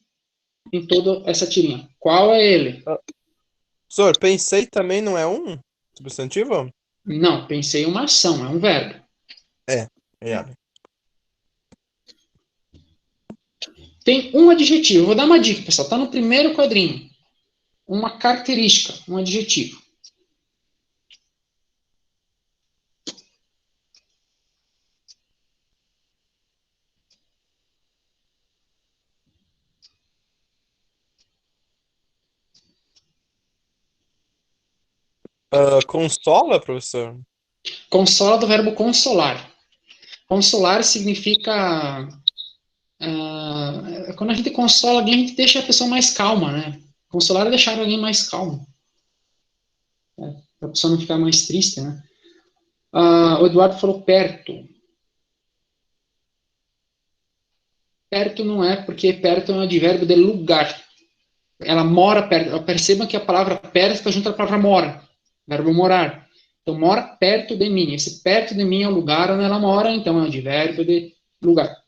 em toda essa tirinha. Qual é ele? Professor, pensei também não é um substantivo? Não, pensei em uma ação, é um verbo. É. Tem um adjetivo. Eu vou dar uma dica, pessoal. Está no primeiro quadrinho. Uma característica, um adjetivo. Consola, professor? Consola do verbo consolar. Consolar significa. Quando a gente consola alguém, a gente deixa a pessoa mais calma, né? Consolar é deixar alguém mais calmo. Para a pessoa não ficar mais triste, né? O Eduardo falou perto. Perto não é, porque perto é um advérbio de lugar. Ela mora perto. Percebam que a palavra perto está junto à palavra mora. Verbo morar. Então, mora perto de mim. Esse perto de mim é o lugar onde ela mora, então é um advérbio de lugar.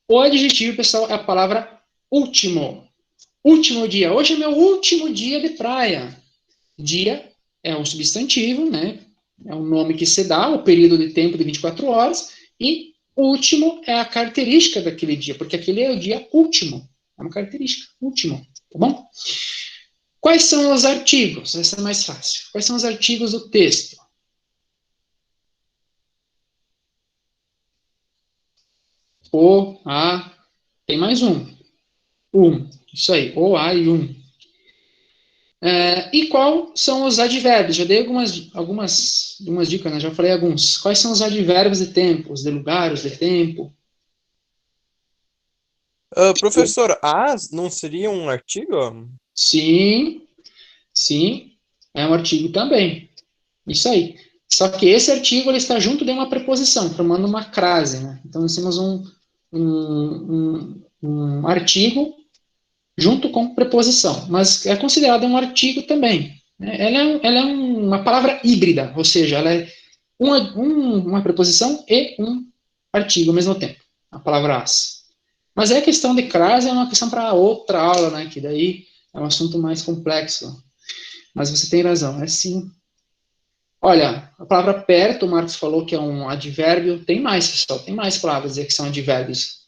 O adjetivo, pessoal, é a palavra último. Último dia. Hoje é meu último dia de praia. Dia é um substantivo, né? É um nome que se dá, o período de tempo de 24 horas, e último é a característica daquele dia, porque aquele é o dia último. É uma característica, último, tá bom? Quais são os artigos? Essa é mais fácil. Quais são os artigos do texto? O, a, tem mais um. Isso aí, o, a e um. E quais são os advérbios? Já dei algumas dicas, né? Já falei alguns. Quais são os advérbios de tempo? Os de lugar, os de tempo? Professor, as não seria um artigo? Sim, sim, é um artigo também. Isso aí. Só que esse artigo ele está junto de uma preposição, formando uma crase, né? Então, nós temos um artigo junto com preposição, mas é considerado um artigo também. Né? Ela é uma palavra híbrida, ou seja, ela é uma preposição e um artigo ao mesmo tempo, a palavra as. Mas é questão de crase, é uma questão para outra aula, né? Que daí é um assunto mais complexo. Mas você tem razão, é sim. Olha, a palavra perto, o Marcos falou que é um advérbio. Tem mais, pessoal, tem mais palavras que são advérbios.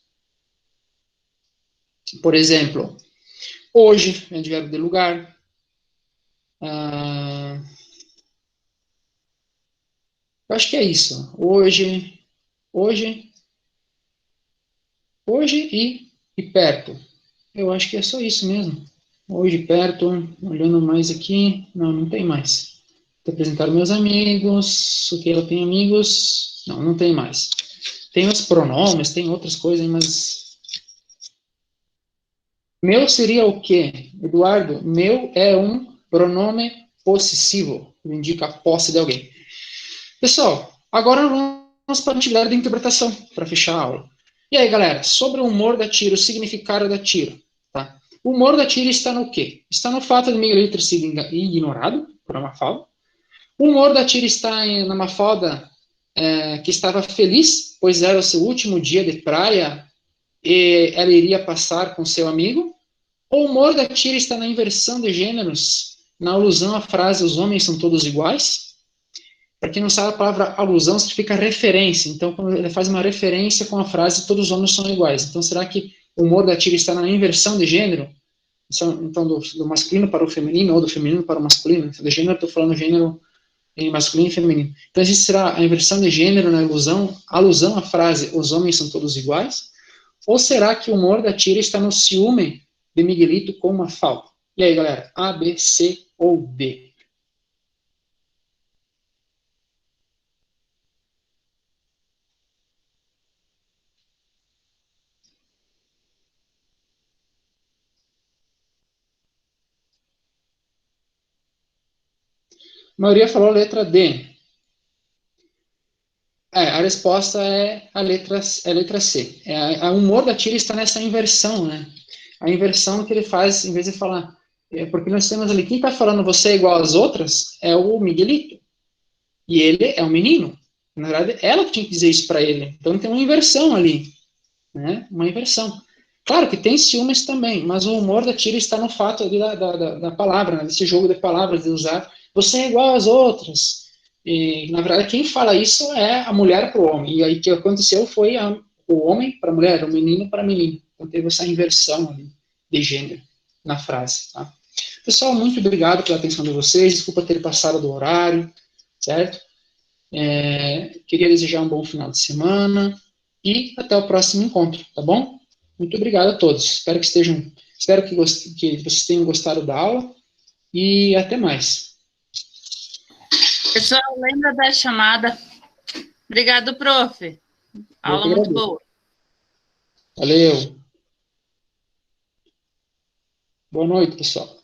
Por exemplo, hoje é advérbio de lugar. Ah, eu acho que é isso. Hoje, hoje e perto. Eu acho que é só isso mesmo. Hoje, perto, olhando mais aqui. Não, não tem mais. Vou apresentar meus amigos. O que ela tem amigos? Não, não tem mais. Tem os pronomes, tem outras coisas, mas. Meu seria o quê? Eduardo, meu é um pronome possessivo. Que indica a posse de alguém. Pessoal, agora vamos para a atividade de interpretação, para fechar a aula. E aí, galera, sobre o humor da tira, o significado da tira. Tá? O humor da tira está no quê? Está no fato de Miguelito ter sido ignorado por uma Mafalda. O humor da tira está na Mafalda que estava feliz, pois era o seu último dia de praia e ela iria passar com seu amigo. O humor da tira está na inversão de gêneros, na alusão à frase os homens são todos iguais. Para quem não sabe, a palavra alusão significa referência. Então, quando ele faz uma referência com a frase todos os homens são iguais. Então, será que o humor da tira está na inversão de gênero? Então, do masculino para o feminino ou do feminino para o masculino? Então, de gênero, estou falando gênero em masculino e feminino. Então, existe será a inversão de gênero na alusão à frase os homens são todos iguais? Ou será que o humor da tira está no ciúme de Miguelito com uma falta? E aí, galera? A, B, C ou D? maioria falou a letra D. A resposta é a letra C. O humor da tira está nessa inversão, né? A inversão que ele faz, em vez de falar... porque nós temos ali, quem está falando você é igual às outras é o Miguelito. E ele é um menino. Na verdade, ela que tinha que dizer isso para ele. Então tem uma inversão ali. Né? Uma inversão. Claro que tem ciúmes também, mas o humor da tira está no fato ali da palavra, né? Desse jogo de palavras, de usar você é igual às outras. E, na verdade, quem fala isso é a mulher para o homem. E aí o que aconteceu foi o homem para a mulher, o menino para a menina. Então teve essa inversão ali de gênero na frase. Tá? Pessoal, muito obrigado pela atenção de vocês. Desculpa ter passado do horário, certo? Queria desejar um bom final de semana e até o próximo encontro, tá bom? Muito obrigado a todos. Espero que vocês tenham gostado da aula e até mais. Pessoal, lembra da chamada. Obrigado, prof. Aula muito boa. Valeu. Boa noite, pessoal.